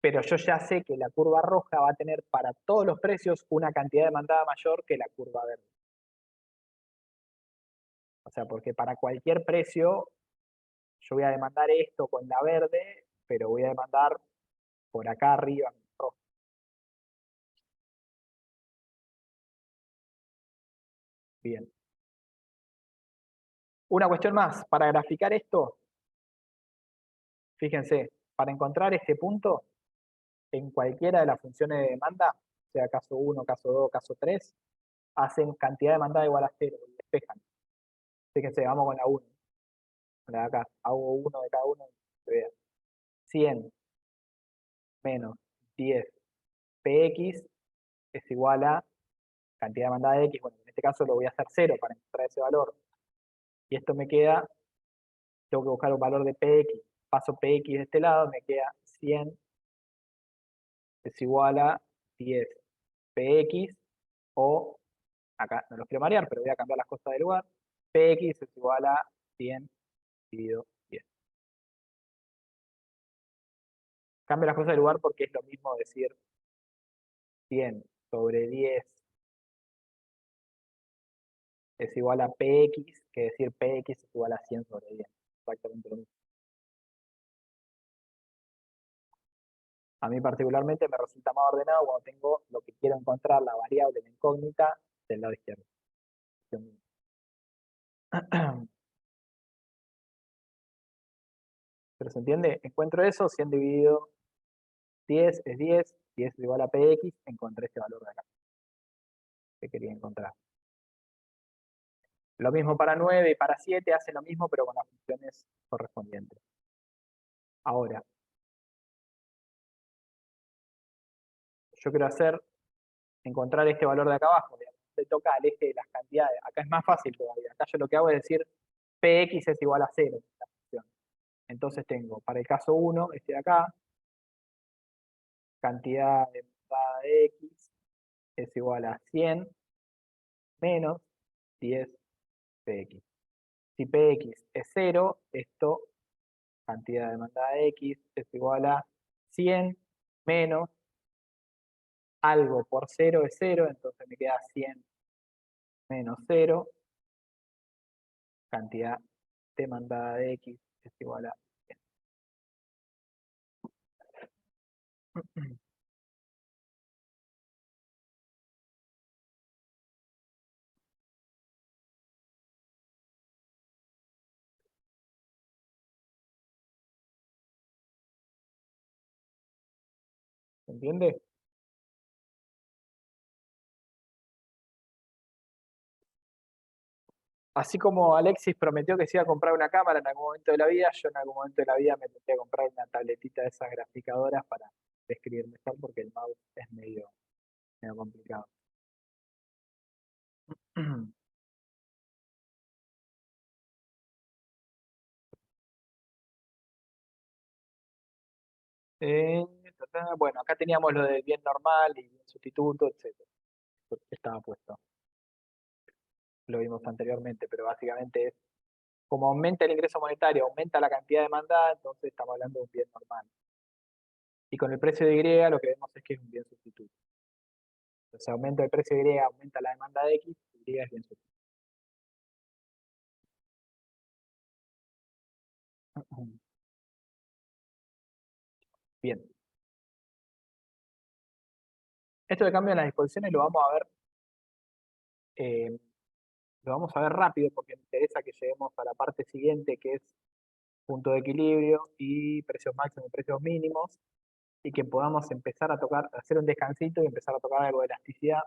Pero yo ya sé que la curva roja va a tener para todos los precios una cantidad demandada mayor que la curva verde. O sea, porque para cualquier precio yo voy a demandar esto con la verde, pero voy a demandar por acá arriba con el rojo. Bien. Una cuestión más, para graficar esto, fíjense, para encontrar este punto, en cualquiera de las funciones de demanda, sea caso 1, caso 2, caso 3, hacen cantidad de demandada igual a 0 y despejan. Fíjense, vamos con la 1, con la de acá, hago uno de cada uno y vean. 100 menos 10 px es igual a cantidad de demandada de x, bueno, en este caso lo voy a hacer 0 para encontrar ese valor. Y esto me queda, tengo que buscar un valor de px, paso px de este lado, me queda 100 es igual a 10 px, o acá no los quiero marear, pero voy a cambiar las cosas de lugar, px es igual a 100 dividido 10. Cambio las cosas de lugar porque es lo mismo decir 100 sobre 10 es igual a px que decir px es igual a 100 sobre 10. Exactamente lo mismo. A mí particularmente me resulta más ordenado cuando tengo lo que quiero encontrar, la variable, la incógnita, del lado izquierdo. ¿Pero se entiende? Encuentro eso, 100 dividido 10 es 10, 10 es igual a px, encontré este valor de acá que quería encontrar. Lo mismo para 9 y para 7, hace lo mismo pero con las funciones correspondientes. Ahora, yo quiero encontrar este valor de acá abajo, se toca al eje de las cantidades. Acá es más fácil todavía. Acá yo lo que hago es decir px es igual a 0. Entonces tengo, para el caso 1, este de acá, cantidad de entrada de x es igual a 100 menos 10 px. Si px es 0, esto, cantidad de demandada de x, es igual a 100 menos algo por 0 es 0, entonces me queda 100 menos 0, cantidad demandada de x es igual a 100. ¿Se entiende? Así como Alexis prometió que se iba a comprar una cámara en algún momento de la vida, yo en algún momento de la vida me tendría que comprar una tabletita de esas graficadoras para escribir mejor porque el mouse es medio complicado. Eh, bueno, acá teníamos lo del bien normal y bien sustituto, etcétera. Estaba puesto, lo vimos anteriormente, pero básicamente es como aumenta el ingreso monetario, aumenta la cantidad demandada, entonces estamos hablando de un bien normal. Y con el precio de Y lo que vemos es que es un bien sustituto. Entonces aumenta el precio de Y, aumenta la demanda de X, Y es bien sustituto. Bien. Esto de cambio en las disposiciones eh, lo vamos a ver rápido porque me interesa que lleguemos a la parte siguiente que es punto de equilibrio y precios máximos y precios mínimos y que podamos empezar a tocar, hacer un descansito y empezar a tocar algo de elasticidad.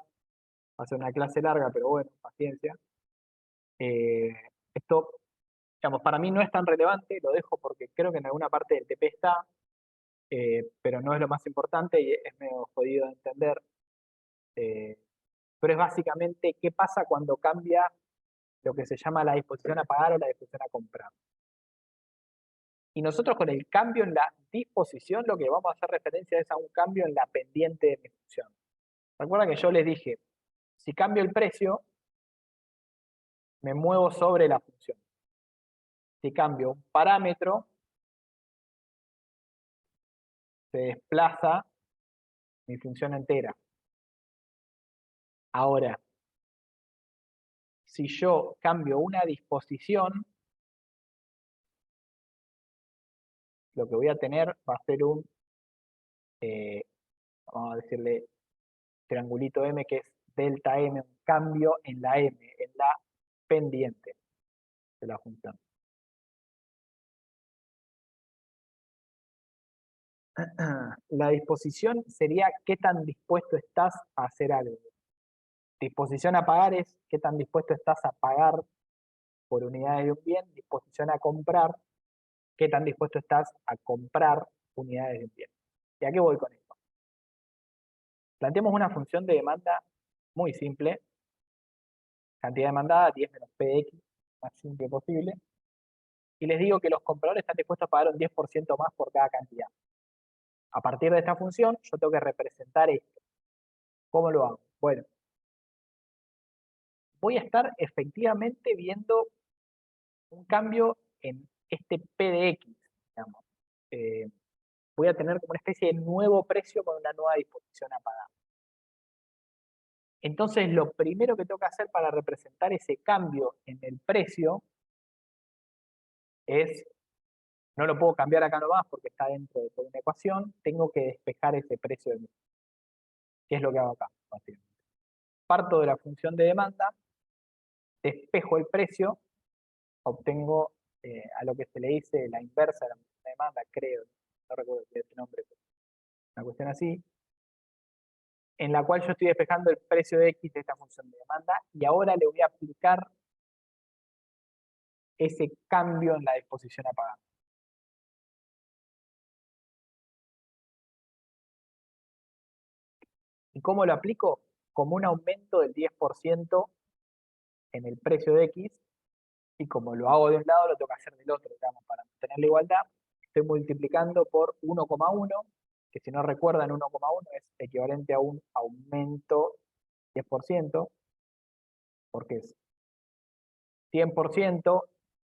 Va a ser una clase larga, pero bueno, paciencia. Eh, esto, digamos, para mí no es tan relevante, lo dejo porque creo que en alguna parte del TP está, pero no es lo más importante y es medio jodido de entender. Eh, pero es básicamente qué pasa cuando cambia lo que se llama la disposición a pagar o la disposición a comprar. Y nosotros con el cambio en la disposición lo que vamos a hacer referencia es a un cambio en la pendiente de mi función. Recuerda que yo les dije, si cambio el precio, me muevo sobre la función. Si cambio un parámetro, se desplaza mi función entera. Ahora, si yo cambio una disposición, lo que voy a tener va a ser un, vamos a decirle, triangulito M, que es delta M, un cambio en la M, en la pendiente de la función. La disposición sería qué tan dispuesto estás a hacer algo. Disposición a pagar es qué tan dispuesto estás a pagar por unidades de un bien. Disposición a comprar, qué tan dispuesto estás a comprar unidades de un bien. ¿Y a qué voy con esto? Planteemos una función de demanda muy simple. Cantidad demandada, 10 menos P de X, más simple posible. Y les digo que los compradores están dispuestos a pagar un 10% más por cada cantidad. A partir de esta función, yo tengo que representar esto. ¿Cómo lo hago? Bueno, voy a estar efectivamente viendo un cambio en este P de X, digamos. Voy a tener como una especie de nuevo precio con una nueva disposición a pagar. Entonces, lo primero que tengo que hacer para representar ese cambio en el precio es, no lo puedo cambiar acá nomás porque está dentro de toda una ecuación, tengo que despejar ese precio de mi. ¿Qué es lo que hago acá? Parto de la función de demanda, despejo el precio, obtengo a lo que se le dice la inversa de la función de demanda, creo, no recuerdo ese nombre, pero una cuestión así, en la cual yo estoy despejando el precio de X de esta función de demanda y ahora le voy a aplicar ese cambio en la disposición a pagar. ¿Y cómo lo aplico? Como un aumento del 10% en el precio de X, y como lo hago de un lado, lo tengo que hacer del otro, digamos, para mantener la igualdad, estoy multiplicando por 1,1, que si no recuerdan, 1,1 es equivalente a un aumento 10%, porque es 100%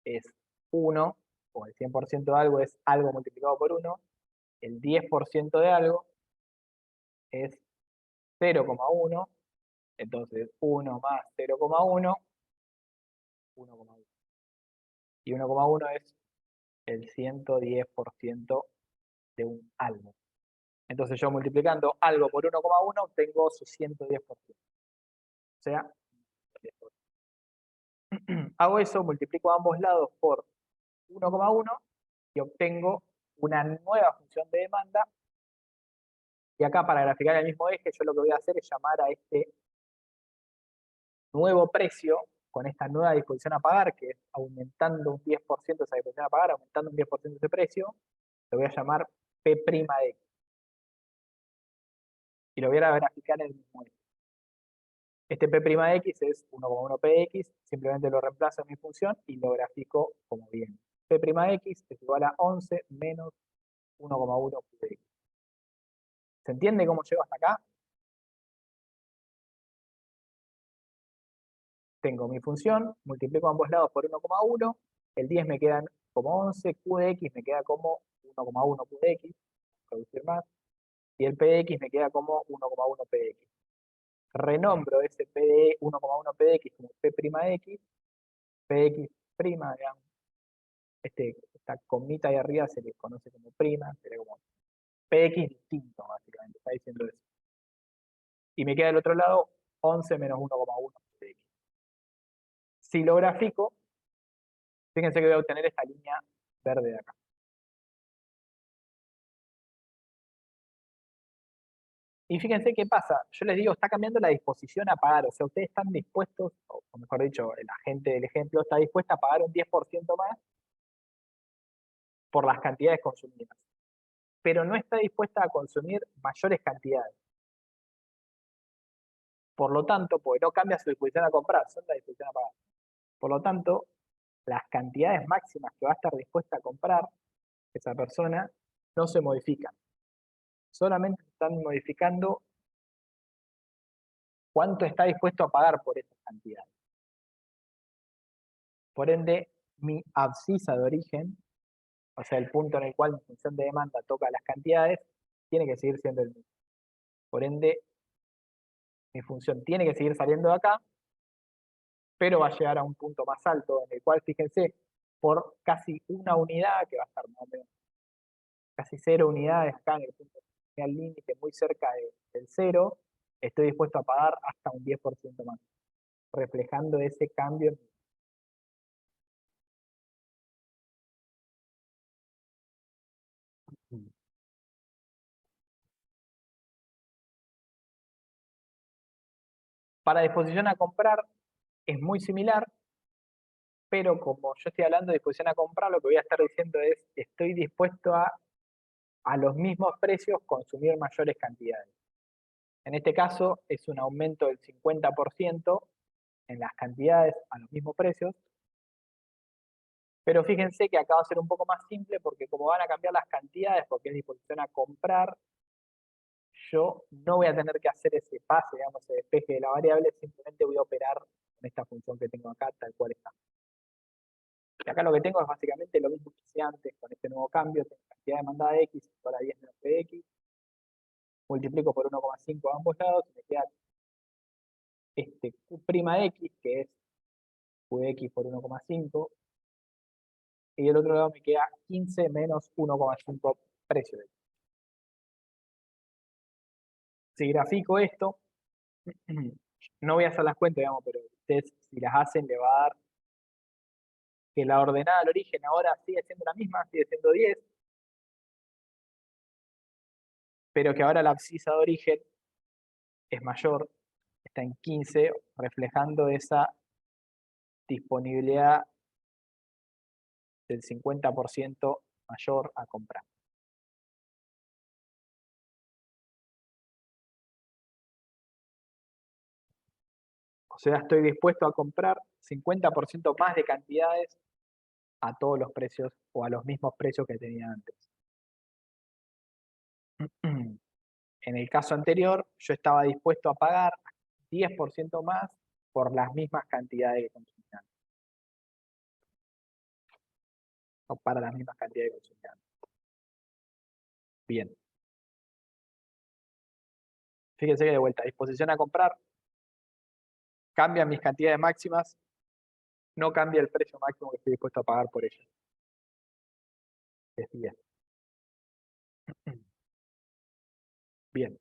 es 1, o el 100% de algo es algo multiplicado por 1, el 10% de algo es 0,1, entonces 1 más 0,1, 1,1. Y 1,1 es el 110% de un algo. Entonces yo multiplicando algo por 1,1 obtengo su 110%. O sea, 10%. Hago eso, multiplico ambos lados por 1,1 y obtengo una nueva función de demanda. Y acá para graficar el mismo eje, yo lo que voy a hacer es llamar a este nuevo precio con esta nueva disposición a pagar, que es aumentando un 10% esa disposición a pagar, aumentando un 10% ese precio, lo voy a llamar P' de X. Y lo voy a graficar en el mismo eje. Este P' de X es 1,1 Px, simplemente lo reemplazo en mi función y lo grafico como viene. P' de X es igual a 11 menos 1,1 Px. ¿Se entiende cómo llego hasta acá? Tengo mi función, multiplico ambos lados por 1,1, el 10 me quedan como 11, Q de X me queda como 1,1 Q de X, producir más, y el P de X me queda como 1,1 P de X. Renombro ese P de 1,1 P de X como P' de X, P de X prima, digamos. Esta comita ahí arriba se le conoce como prima, sería como Px distinto, básicamente, está diciendo eso. Y me queda del otro lado 11 menos 1,1 Px. Si lo grafico, fíjense que voy a obtener esta línea verde de acá. Y fíjense qué pasa, yo les digo, está cambiando la disposición a pagar, o sea, ustedes están dispuestos, o mejor dicho, la gente del ejemplo está dispuesta a pagar un 10% más por las cantidades consumidas, pero no está dispuesta a consumir mayores cantidades. Por lo tanto, porque no cambia su disposición a comprar, solo la disposición a pagar. Por lo tanto, las cantidades máximas que va a estar dispuesta a comprar esa persona no se modifican. Solamente están modificando cuánto está dispuesto a pagar por esas cantidades. Por ende, mi abscisa de origen, o sea, el punto en el cual mi función de demanda toca las cantidades, tiene que seguir siendo el mismo. Por ende, mi función tiene que seguir saliendo de acá, pero va a llegar a un punto más alto, en el cual, fíjense, por casi una unidad, que va a estar más o menos casi 0 unidades acá en el punto al límite, muy cerca del 0, estoy dispuesto a pagar hasta un 10% más, reflejando ese cambio. Para disposición a comprar es muy similar, pero como yo estoy hablando de disposición a comprar, lo que voy a estar diciendo es, estoy dispuesto a los mismos precios consumir mayores cantidades. En este caso es un aumento del 50% en las cantidades a los mismos precios, pero fíjense que acá va a ser un poco más simple porque como van a cambiar las cantidades, porque es disposición a comprar, yo no voy a tener que hacer ese pase, digamos, ese despeje de la variable, simplemente voy a operar con esta función que tengo acá, tal cual está. Y acá lo que tengo es básicamente lo mismo que hice antes con este nuevo cambio, tengo cantidad demandada de x igual a 10 menos de x, multiplico por 1,5 a ambos lados, y me queda este Q' de x, que es Q de x por 1,5, y del otro lado me queda 15 menos 1,5 precio de x. Si grafico esto, no voy a hacer las cuentas, digamos, pero ustedes si las hacen le va a dar que la ordenada al origen ahora sigue siendo la misma, sigue siendo 10, pero que ahora la abscisa de origen es mayor, está en 15, reflejando esa disponibilidad del 50% mayor a comprar. O sea, estoy dispuesto a comprar 50% más de cantidades a todos los precios o a los mismos precios que tenía antes. En el caso anterior, yo estaba dispuesto a pagar 10% más por las mismas cantidades que consumía, o para las mismas cantidades que consumía. Bien. Fíjense que de vuelta, disposición a comprar, cambian mis cantidades máximas, no cambia el precio máximo que estoy dispuesto a pagar por ello. Es 10. Bien.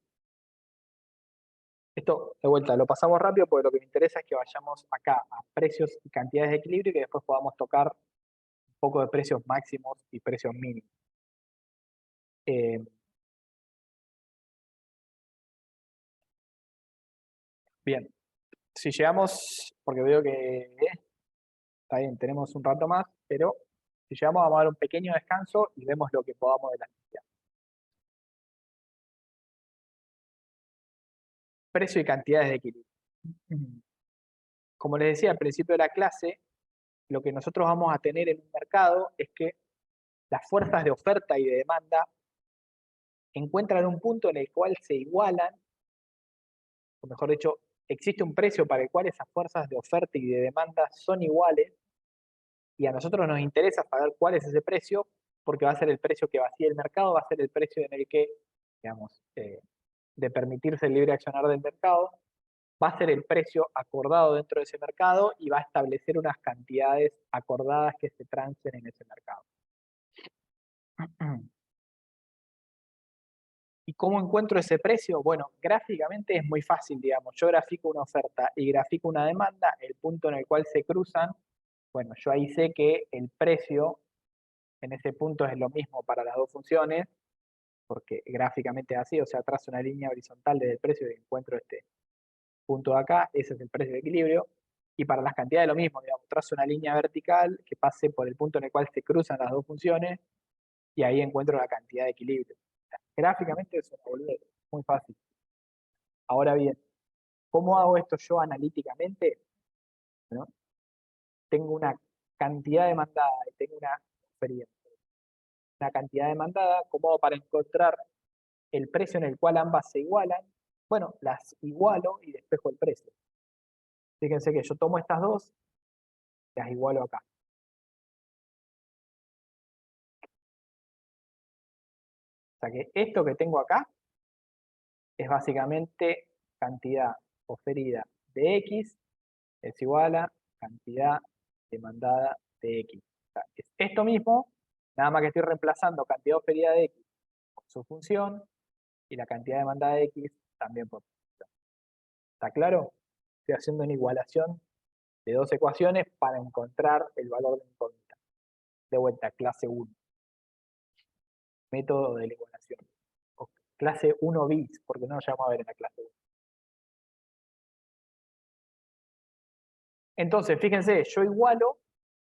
Esto, de vuelta, lo pasamos rápido porque lo que me interesa es que vayamos acá a precios y cantidades de equilibrio y que después podamos tocar un poco de precios máximos y precios mínimos. Bien, si llegamos, porque veo que está bien, tenemos un rato más, pero si llegamos vamos a dar un pequeño descanso y vemos lo que podamos de la elasticidad. Precio y cantidades de equilibrio. Como les decía al principio de la clase, lo que nosotros vamos a tener en un mercado es que las fuerzas de oferta y de demanda encuentran un punto en el cual se igualan, o mejor dicho, existe un precio para el cual esas fuerzas de oferta y de demanda son iguales, y a nosotros nos interesa saber cuál es ese precio, porque va a ser el precio que vacía el mercado, va a ser el precio en el que, digamos, de permitirse el libre accionar del mercado, va a ser el precio acordado dentro de ese mercado y va a establecer unas cantidades acordadas que se trancen en ese mercado. ¿Y cómo encuentro ese precio? Bueno, gráficamente es muy fácil, digamos. Yo grafico una oferta y grafico una demanda, el punto en el cual se cruzan, bueno, yo ahí sé que el precio en ese punto es lo mismo para las dos funciones, porque gráficamente es así, o sea, trazo una línea horizontal desde el precio y encuentro este punto de acá, ese es el precio de equilibrio, y para las cantidades lo mismo, digamos, trazo una línea vertical que pase por el punto en el cual se cruzan las dos funciones, y ahí encuentro la cantidad de equilibrio. Gráficamente es una boludez, muy fácil. Ahora bien, ¿cómo hago esto yo analíticamente? ¿No? Tengo una cantidad demandada y tengo una cantidad demandada, ¿cómo hago para encontrar el precio en el cual ambas se igualan? Bueno, las igualo y despejo el precio. Fíjense que yo tomo estas dos, las igualo acá. O sea que esto que tengo acá es básicamente cantidad oferida de X es igual a cantidad demandada de X. O sea, es esto mismo, Nada más que estoy reemplazando cantidad oferida de X por su función y la cantidad demandada de X también por su función. ¿Está claro? Estoy haciendo una igualación de dos ecuaciones para encontrar el valor de la incógnita. De vuelta, clase 1. Método de la igualación. O clase 1 bis, porque no lo llamamos a ver en la clase 1. Entonces, fíjense, yo igualo,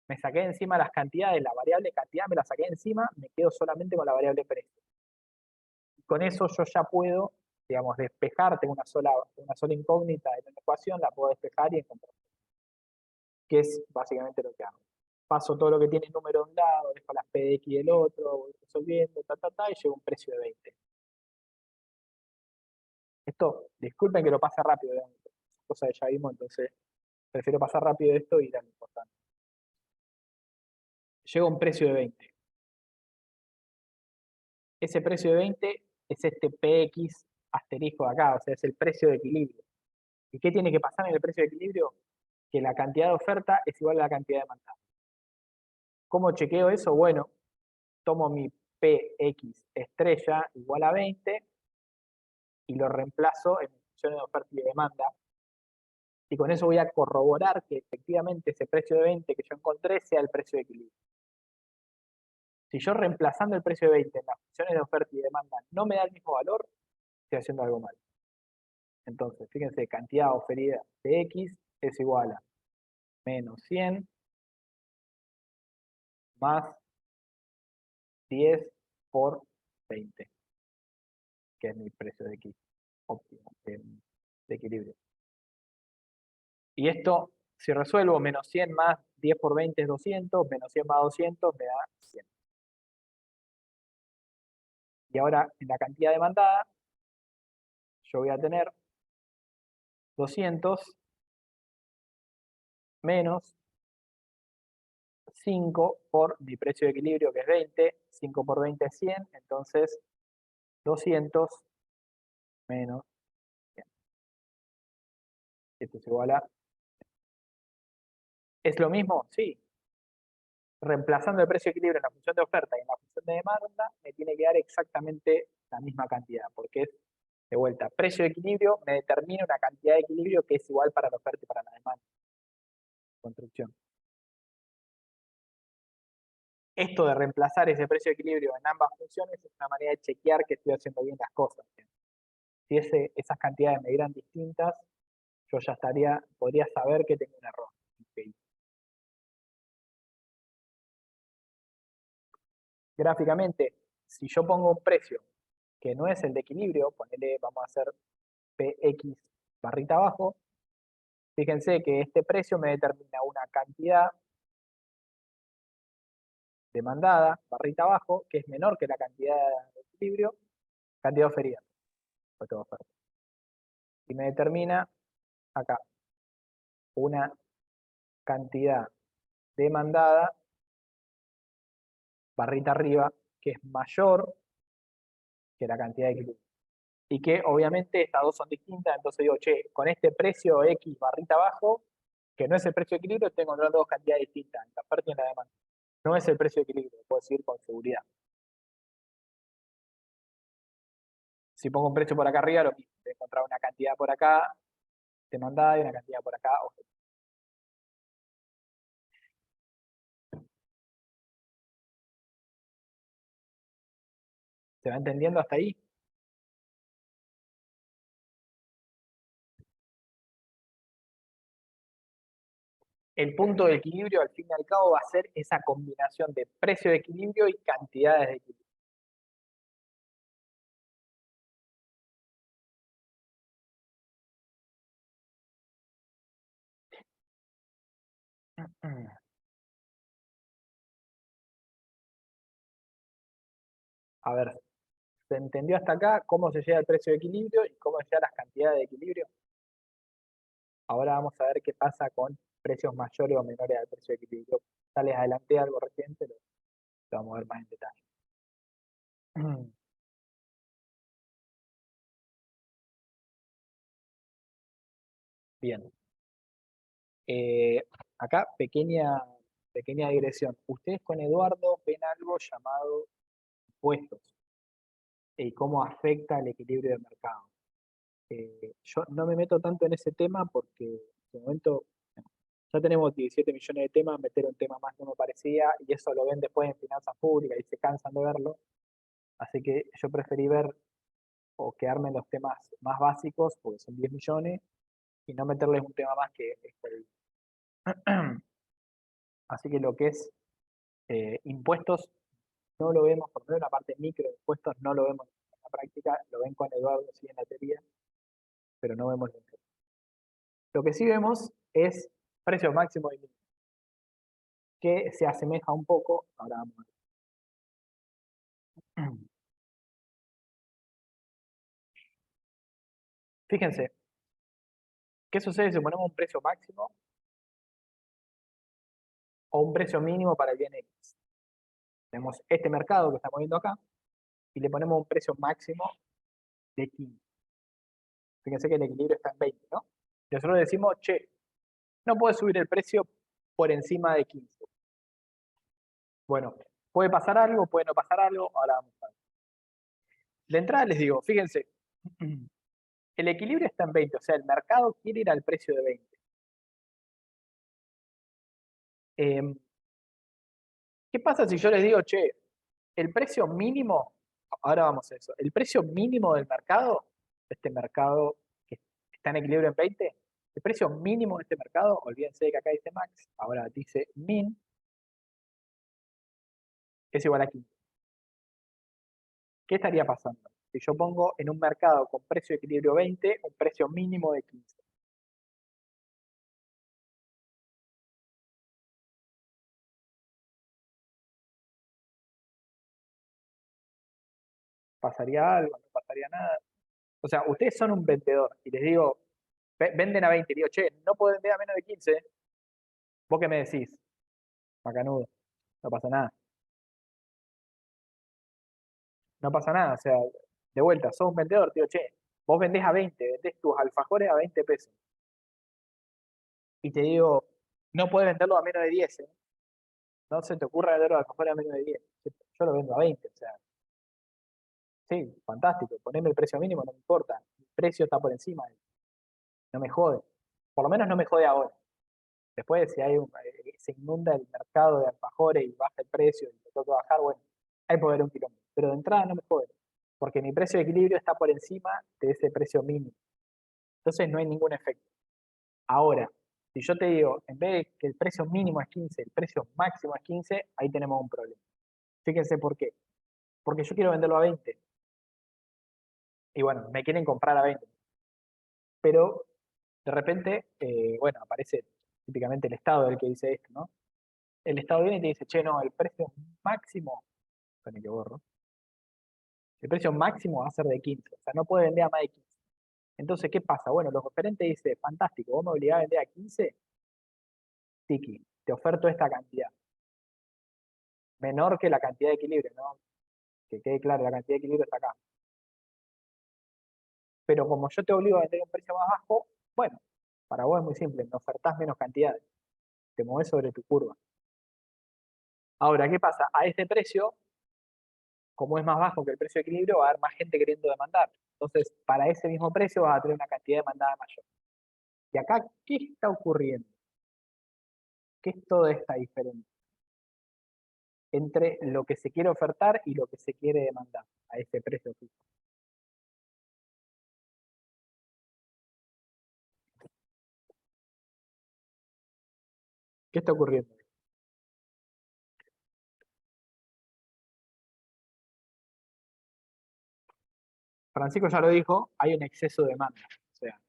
me saqué encima las cantidades, la variable cantidad me la saqué encima, me quedo solamente con la variable precio. Y con eso yo ya puedo, digamos, despejar, tengo una sola incógnita en la ecuación, la puedo despejar y encontrar. Que es básicamente lo que hago. Paso todo lo que tiene número de un lado, dejo las P de X del otro, voy resolviendo, y llego a un precio de 20. Esto, disculpen que lo pase rápido, cosa que ya vimos, entonces prefiero pasar rápido esto y ir a lo importante. Llego a un precio de 20. Ese precio de 20 es este PX asterisco de acá, o sea, es el precio de equilibrio. ¿Y qué tiene que pasar en el precio de equilibrio? Que la cantidad de oferta es igual a la cantidad de demanda. ¿Cómo chequeo eso? Bueno, tomo mi PX estrella igual a 20 y lo reemplazo en funciones de oferta y de demanda. Y con eso voy a corroborar que efectivamente ese precio de 20 que yo encontré sea el precio de equilibrio. Si yo reemplazando el precio de 20 en las funciones de oferta y de demanda no me da el mismo valor, estoy haciendo algo mal. Entonces, fíjense, cantidad oferida de X es igual a menos 100 más 10 por 20, que es mi precio de X óptimo, de equilibrio. Y esto, si resuelvo, menos 100 más 10 por 20 es 200, menos 100 más 200 me da 100. Y ahora, en la cantidad demandada, yo voy a tener 200 menos 5 por mi precio de equilibrio, que es 20, 5 por 20 es 100, entonces 200 menos 100. Esto es igual a... ¿Es lo mismo? Sí. Reemplazando el precio de equilibrio en la función de oferta y en la función de demanda, me tiene que dar exactamente la misma cantidad, porque es, de vuelta, precio de equilibrio me determina una cantidad de equilibrio que es igual para la oferta y para la demanda. Construcción. Esto de reemplazar ese precio de equilibrio en ambas funciones es una manera de chequear que estoy haciendo bien las cosas. Si esas cantidades me dieran distintas, yo ya podría saber que tengo un error. Okay. Gráficamente, si yo pongo un precio que no es el de equilibrio, ponele, vamos a hacer PX barrita abajo, fíjense que este precio me determina una cantidad demandada, barrita abajo, que es menor que la cantidad de equilibrio, cantidad oferida. Y me determina acá una cantidad demandada, barrita arriba, que es mayor que la cantidad de equilibrio. Y que obviamente estas dos son distintas, entonces digo, che, con este precio X barrita abajo, que no es el precio de equilibrio, estoy encontrando dos cantidades distintas, en la oferta y en la demanda. No es el precio de equilibrio, puedo decir con seguridad. Si pongo un precio por acá arriba, lo mismo, voy a encontrar una cantidad por acá demandada y una cantidad por acá. ¿Se va entendiendo hasta ahí? El punto de equilibrio, al fin y al cabo, va a ser esa combinación de precio de equilibrio y cantidades de equilibrio. A ver, ¿se entendió hasta acá cómo se llega al precio de equilibrio y cómo se llega a las cantidades de equilibrio? Ahora vamos a ver qué pasa con precios mayores o menores al precio de equilibrio. Ya les adelanté algo reciente, lo vamos a ver más en detalle. Bien. Acá, pequeña digresión. ¿Ustedes con Eduardo ven algo algo llamado impuestos y cómo afecta el equilibrio del mercado. Yo no me meto tanto en ese tema porque en este momento ya tenemos 17 millones de temas, meter un tema más no me parecía, y eso lo ven después en finanzas públicas y se cansan de verlo. Así que yo preferí ver o quedarme en los temas más básicos, porque son 10 millones, y no meterles un tema más que este. Así que lo que es impuestos no lo vemos, por lo menos la parte micro de impuestos no lo vemos en la práctica, lo ven con Eduardo, sí, en la teoría, pero no vemos lo impuestos. Lo que sí vemos es precio máximo y mínimo, que se asemeja un poco, ahora vamos a ver. Fíjense, ¿qué sucede si ponemos un precio máximo o un precio mínimo para el bien X? Tenemos este mercado que estamos viendo acá y le ponemos un precio máximo de 15. Fíjense que el equilibrio está en 20, ¿no? Y nosotros decimos, che, no puede subir el precio por encima de 15. Bueno, puede pasar algo, puede no pasar algo, ahora vamos a ver. De entrada les digo, fíjense, el equilibrio está en 20, o sea, el mercado quiere ir al precio de 20. ¿Qué pasa si yo les digo, che, el precio mínimo, ahora vamos a eso, el precio mínimo del mercado, este mercado que está en equilibrio en 20, el precio mínimo de este mercado, olvídense de que acá dice max, ahora dice min, es igual a 15. ¿Qué estaría pasando? Si yo pongo en un mercado con precio de equilibrio 20, un precio mínimo de 15. ¿Pasaría algo? ¿No pasaría nada? O sea, ustedes son un vendedor y les digo, venden a 20, y digo, che, no pueden vender a menos de 15. ¿Vos qué me decís? Macanudo, no pasa nada. No pasa nada, o sea, de vuelta, sos un vendedor, tío, che, vos vendés a 20, vendés tus alfajores a 20 pesos. Y te digo, no puedes venderlo a menos de 10, ¿eh? No se te ocurra vender los alfajores a menos de 10. Yo lo vendo a 20, o sea, sí, fantástico, poneme el precio mínimo, no me importa. El precio está por encima, no me jode. Por lo menos no me jode ahora. Después, si se inunda el mercado de alfajores y baja el precio y me toca bajar, bueno, ahí puede haber un quilombo. Pero de entrada no me jode, porque mi precio de equilibrio está por encima de ese precio mínimo. Entonces no hay ningún efecto. Ahora, si yo te digo, en vez de que el precio mínimo es 15, el precio máximo es 15, ahí tenemos un problema. Fíjense por qué. Porque yo quiero venderlo a 20. Y bueno, me quieren comprar a 20. Pero de repente, bueno, aparece típicamente el Estado el que dice esto, ¿no? El Estado viene y te dice, che, no, el precio máximo, con el que borro, el precio máximo va a ser de 15. O sea, no puede vender a más de 15. Entonces, ¿qué pasa? Bueno, los oferentes dicen, fantástico, vos me obligás a vender a 15, tiki, te oferto esta cantidad. Menor que la cantidad de equilibrio, ¿no? Que quede claro, la cantidad de equilibrio está acá. Pero como yo te obligo a vender a un precio más bajo, bueno, para vos es muy simple, me ofertás menos cantidades, te movés sobre tu curva. Ahora, ¿qué pasa? A este precio, como es más bajo que el precio de equilibrio, va a haber más gente queriendo demandar. Entonces, para ese mismo precio vas a tener una cantidad demandada mayor. Y acá, ¿qué está ocurriendo? ¿Qué es toda esta diferencia entre lo que se quiere ofertar y lo que se quiere demandar a ese precio fijo? ¿Qué está ocurriendo? Francisco ya lo dijo, hay un exceso de demanda. O sea,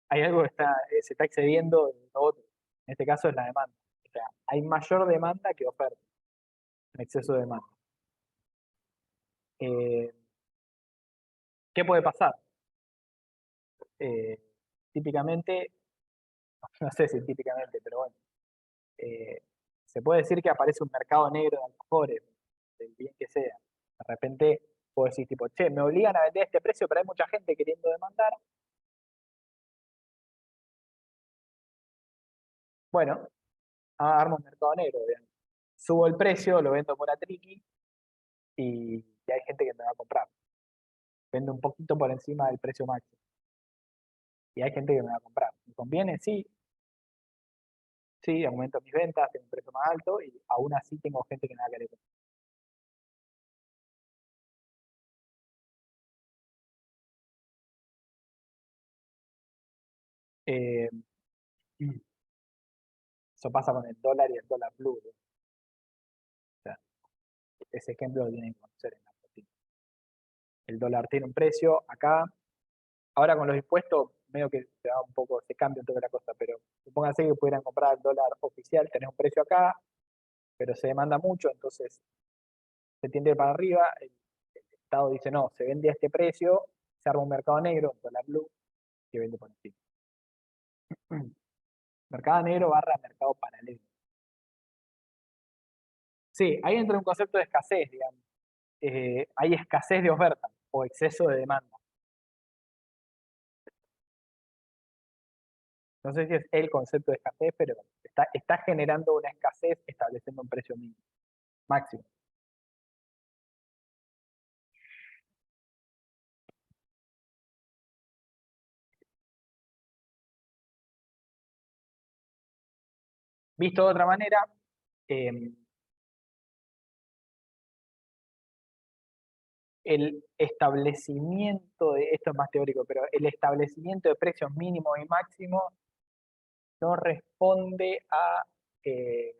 hay algo que se está excediendo de lo otro. En este caso es la demanda. O sea, hay mayor demanda que oferta, un exceso de demanda. Eh, ¿Qué puede pasar? Eh, Típicamente, no sé si típicamente, pero bueno, eh, se puede decir que aparece un mercado negro de alfajores, del bien que sea. De repente, puedo decir tipo, che, me obligan a vender a este precio, pero hay mucha gente queriendo demandar. Bueno, armo un mercado negro, obviamente. subo el precio, lo vendo por a triqui y hay gente que me va a comprar. Vendo un poquito por encima del precio máximo y hay gente que me va a comprar. ¿Me conviene? Sí, sí, aumento mis ventas, tengo un precio más alto y aún así tengo gente que me va a querer comprar. Eh, Eso pasa con el dólar y el dólar blue, ¿no? O sea, ese ejemplo lo tienen que conocer en la Argentina. El dólar tiene un precio acá. Ahora con los impuestos, medio que se da un poco, se cambia un poco la cosa, pero supóngase que pudieran comprar el dólar oficial, tenés un precio acá, pero se demanda mucho, entonces se tiende para arriba, el Estado dice no, se vende a este precio, se arma un mercado negro, un dólar blue, que vende por encima. Mercado negro barra mercado paralelo. Sí, ahí entra un concepto de escasez, digamos. Hay escasez de oferta o exceso de demanda. No sé si es el concepto de escasez, pero está generando una escasez estableciendo un precio mínimo, máximo. Visto de otra manera, eh, el establecimiento de, esto es más teórico, pero el establecimiento de precios mínimos y máximos no responde a eh,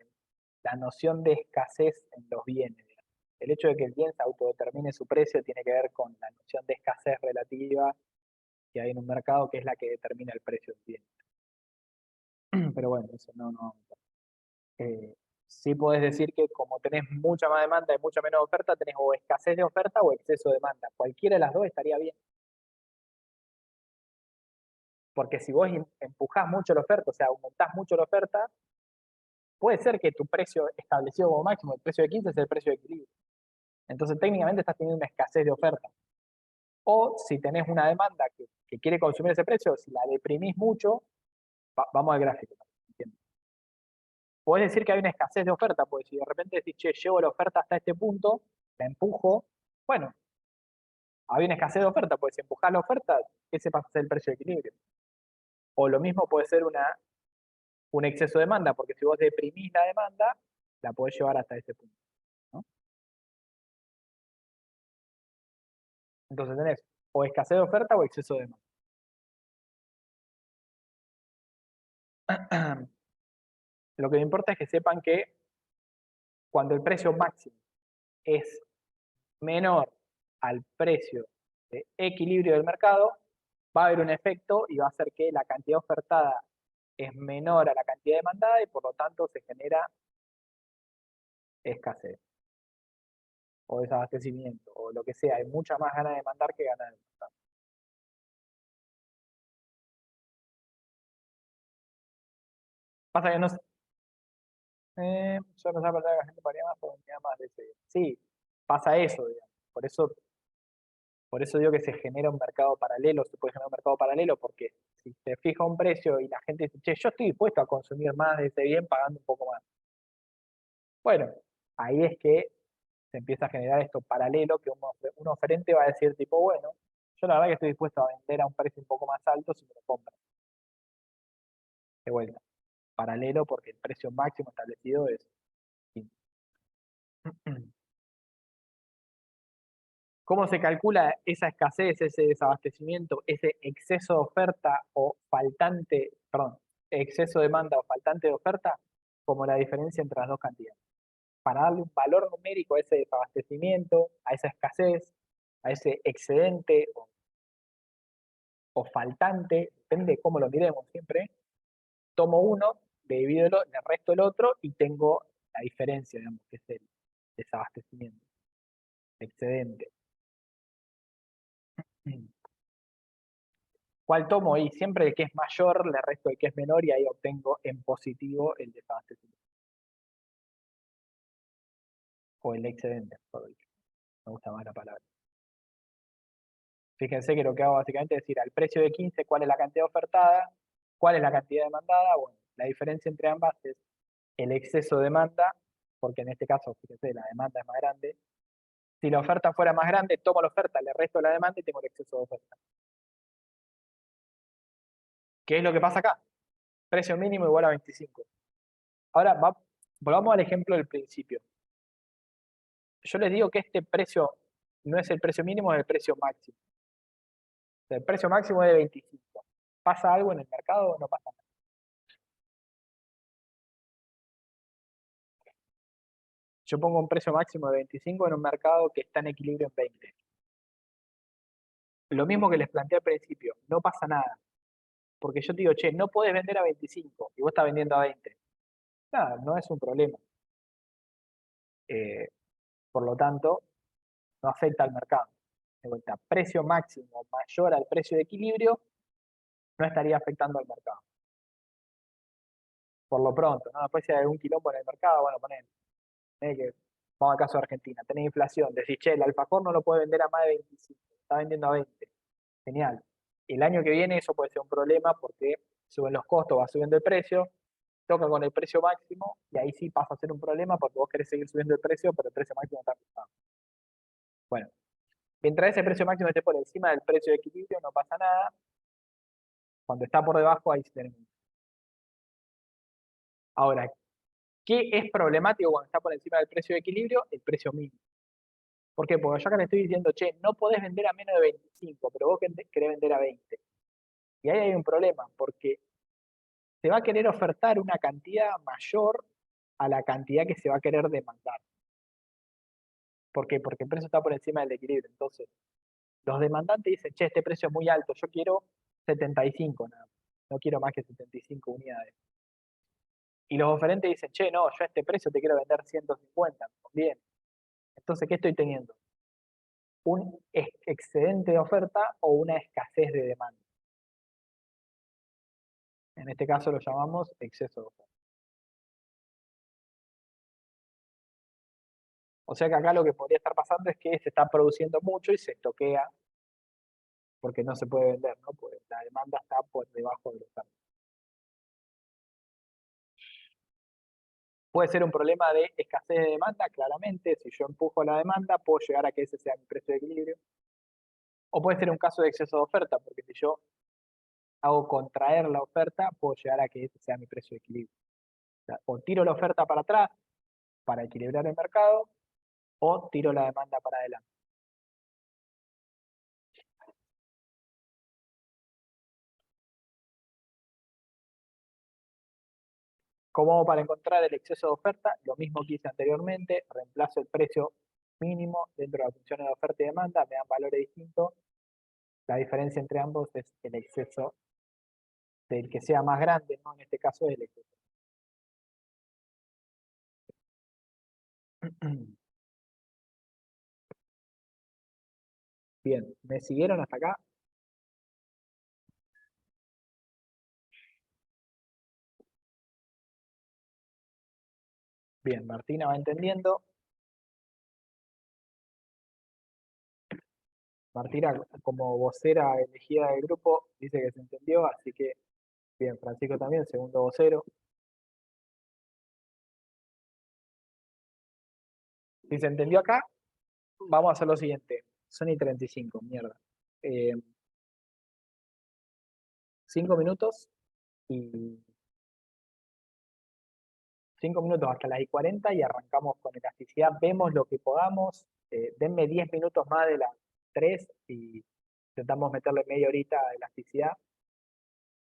la noción de escasez en los bienes. El hecho de que el bien se autodetermine su precio tiene que ver con la noción de escasez relativa que hay en un mercado, que es la que determina el precio del bien. Pero bueno, eso no. Eh, sí podés decir que como tenés mucha más demanda y mucha menos oferta, tenés o escasez de oferta o exceso de demanda. Cualquiera de las dos estaría bien. Porque si vos empujás mucho la oferta, o sea, aumentás mucho la oferta, puede ser que tu precio establecido como máximo, el precio de 15 es el precio de equilibrio. Entonces técnicamente estás teniendo una escasez de oferta. O si tenés una demanda que quiere consumir ese precio, si la deprimís mucho, vamos al gráfico. ¿Entiendes? Podés decir que hay una escasez de oferta, porque si de repente decís, che, llevo la oferta hasta este punto, la empujo, bueno, había una escasez de oferta, porque si empujás la oferta, ese pasa a ser el precio de equilibrio. O lo mismo puede ser un exceso de demanda, porque si vos deprimís la demanda, la podés llevar hasta ese punto, ¿no? Entonces tenés o escasez de oferta o exceso de demanda. Lo que me importa es que sepan que cuando el precio máximo es menor al precio de equilibrio del mercado, va a haber un efecto y va a hacer que la cantidad ofertada es menor a la cantidad demandada y por lo tanto se genera escasez o desabastecimiento o lo que sea. Hay mucha más ganas de demandar que ganas de demandar. Pasa que no, yo no sé por qué la gente paría más porque tenía más de ese. Sí, pasa eso, digamos. Por eso digo que se genera un mercado paralelo, se puede generar un mercado paralelo, porque si se fija un precio y la gente dice, che, yo estoy dispuesto a consumir más de ese bien pagando un poco más. Bueno, ahí es que se empieza a generar esto paralelo, que un oferente va a decir tipo, bueno, yo la verdad que estoy dispuesto a vender a un precio un poco más alto si me lo compran. De vuelta, paralelo porque el precio máximo establecido es 15. ¿Cómo se calcula esa escasez, ese desabastecimiento, ese exceso de oferta o faltante, perdón, exceso de demanda o faltante de oferta? Como la diferencia entre las dos cantidades. Para darle un valor numérico a ese desabastecimiento, a esa escasez, a ese excedente o faltante, depende de cómo lo miremos siempre, tomo uno, divido el resto del otro y tengo la diferencia, digamos, que es el desabastecimiento, excedente. ¿Cuál tomo? Y siempre el que es mayor, le resto el que es menor y ahí obtengo en positivo el desabastecimiento. O el excedente, mejor dicho. Me gusta más la palabra. Fíjense que lo que hago básicamente es decir al precio de 15 cuál es la cantidad ofertada, cuál es la cantidad demandada. Bueno, la diferencia entre ambas es el exceso de demanda porque en este caso, fíjense, la demanda es más grande. Si la oferta fuera más grande, tomo la oferta, le resto la demanda y tengo el exceso de oferta. ¿Qué es lo que pasa acá? Precio mínimo igual a 25. Ahora, volvamos al ejemplo del principio. Yo les digo que este precio no es el precio mínimo, es el precio máximo. O sea, el precio máximo es de 25. ¿Pasa algo en el mercado o no pasa nada? Yo pongo un precio máximo de 25 en un mercado que está en equilibrio en 20. Lo mismo que les planteé al principio, no pasa nada. Porque yo te digo, che, no puedes vender a 25 y vos estás vendiendo a 20. Nada, no es un problema. Eh, por lo tanto, no afecta al mercado. De vuelta, precio máximo mayor al precio de equilibrio no estaría afectando al mercado. Por lo pronto, ¿no? Después si hay algún quilombo en el mercado, bueno, que, vamos al caso de Argentina, tenés inflación, decís, che, el alfajor no lo puede vender a más de 25, está vendiendo a 20. Genial. El año que viene eso puede ser un problema porque suben los costos, va subiendo el precio, toca con el precio máximo y ahí sí pasa a ser un problema porque vos querés seguir subiendo el precio, pero el precio máximo está fijado. Bueno, mientras ese precio máximo esté por encima del precio de equilibrio, no pasa nada. Cuando está por debajo, ahí sí tenemos. Ahora, ¿qué es problemático cuando está por encima del precio de equilibrio? El precio mínimo. ¿Por qué? Porque yo acá le estoy diciendo, che, no podés vender a menos de 25, pero vos querés vender a 20. Y ahí hay un problema, porque se va a querer ofertar una cantidad mayor a la cantidad que se va a querer demandar. ¿Por qué? Porque el precio está por encima del equilibrio. Entonces, los demandantes dicen, che, este precio es muy alto, yo quiero 75 nada más. No quiero más que 75 unidades. Y los oferentes dicen, che, no, yo a este precio te quiero vender 150, bien. Entonces, ¿qué estoy teniendo? Un excedente de oferta o una escasez de demanda. En este caso lo llamamos exceso de oferta. O sea que acá lo que podría estar pasando es que se está produciendo mucho y se estoquea porque no se puede vender, ¿no? Porque la demanda está por debajo de la oferta. Puede ser un problema de escasez de demanda, claramente. Si yo empujo la demanda, puedo llegar a que ese sea mi precio de equilibrio. O puede ser un caso de exceso de oferta, porque si yo hago contraer la oferta, puedo llegar a que ese sea mi precio de equilibrio. O sea, o tiro la oferta para atrás para equilibrar el mercado, o tiro la demanda para adelante. ¿Cómo hago para encontrar el exceso de oferta? Lo mismo que hice anteriormente, reemplazo el precio mínimo dentro de las funciones de oferta y demanda, me dan valores distintos. La diferencia entre ambos es el exceso del que sea más grande, ¿no? En este caso es el exceso. Bien, ¿me siguieron hasta acá? Bien, Martina va entendiendo. Martina, como vocera elegida del grupo, dice que se entendió, así que bien, Francisco también, segundo vocero. Si se entendió acá, vamos a hacer lo siguiente. Son y 35, mierda. 5 minutos y 5 minutos hasta las y 40 y arrancamos con elasticidad. Vemos lo que podamos. Denme 10 minutos más de las 3 y intentamos meterle media horita de elasticidad.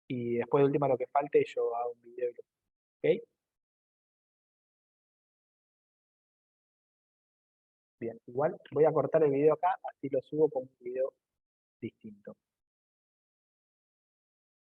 Y después de última lo que falte, yo hago un video. ¿Ok? Bien, igual voy a cortar el video acá, así lo subo con un video distinto.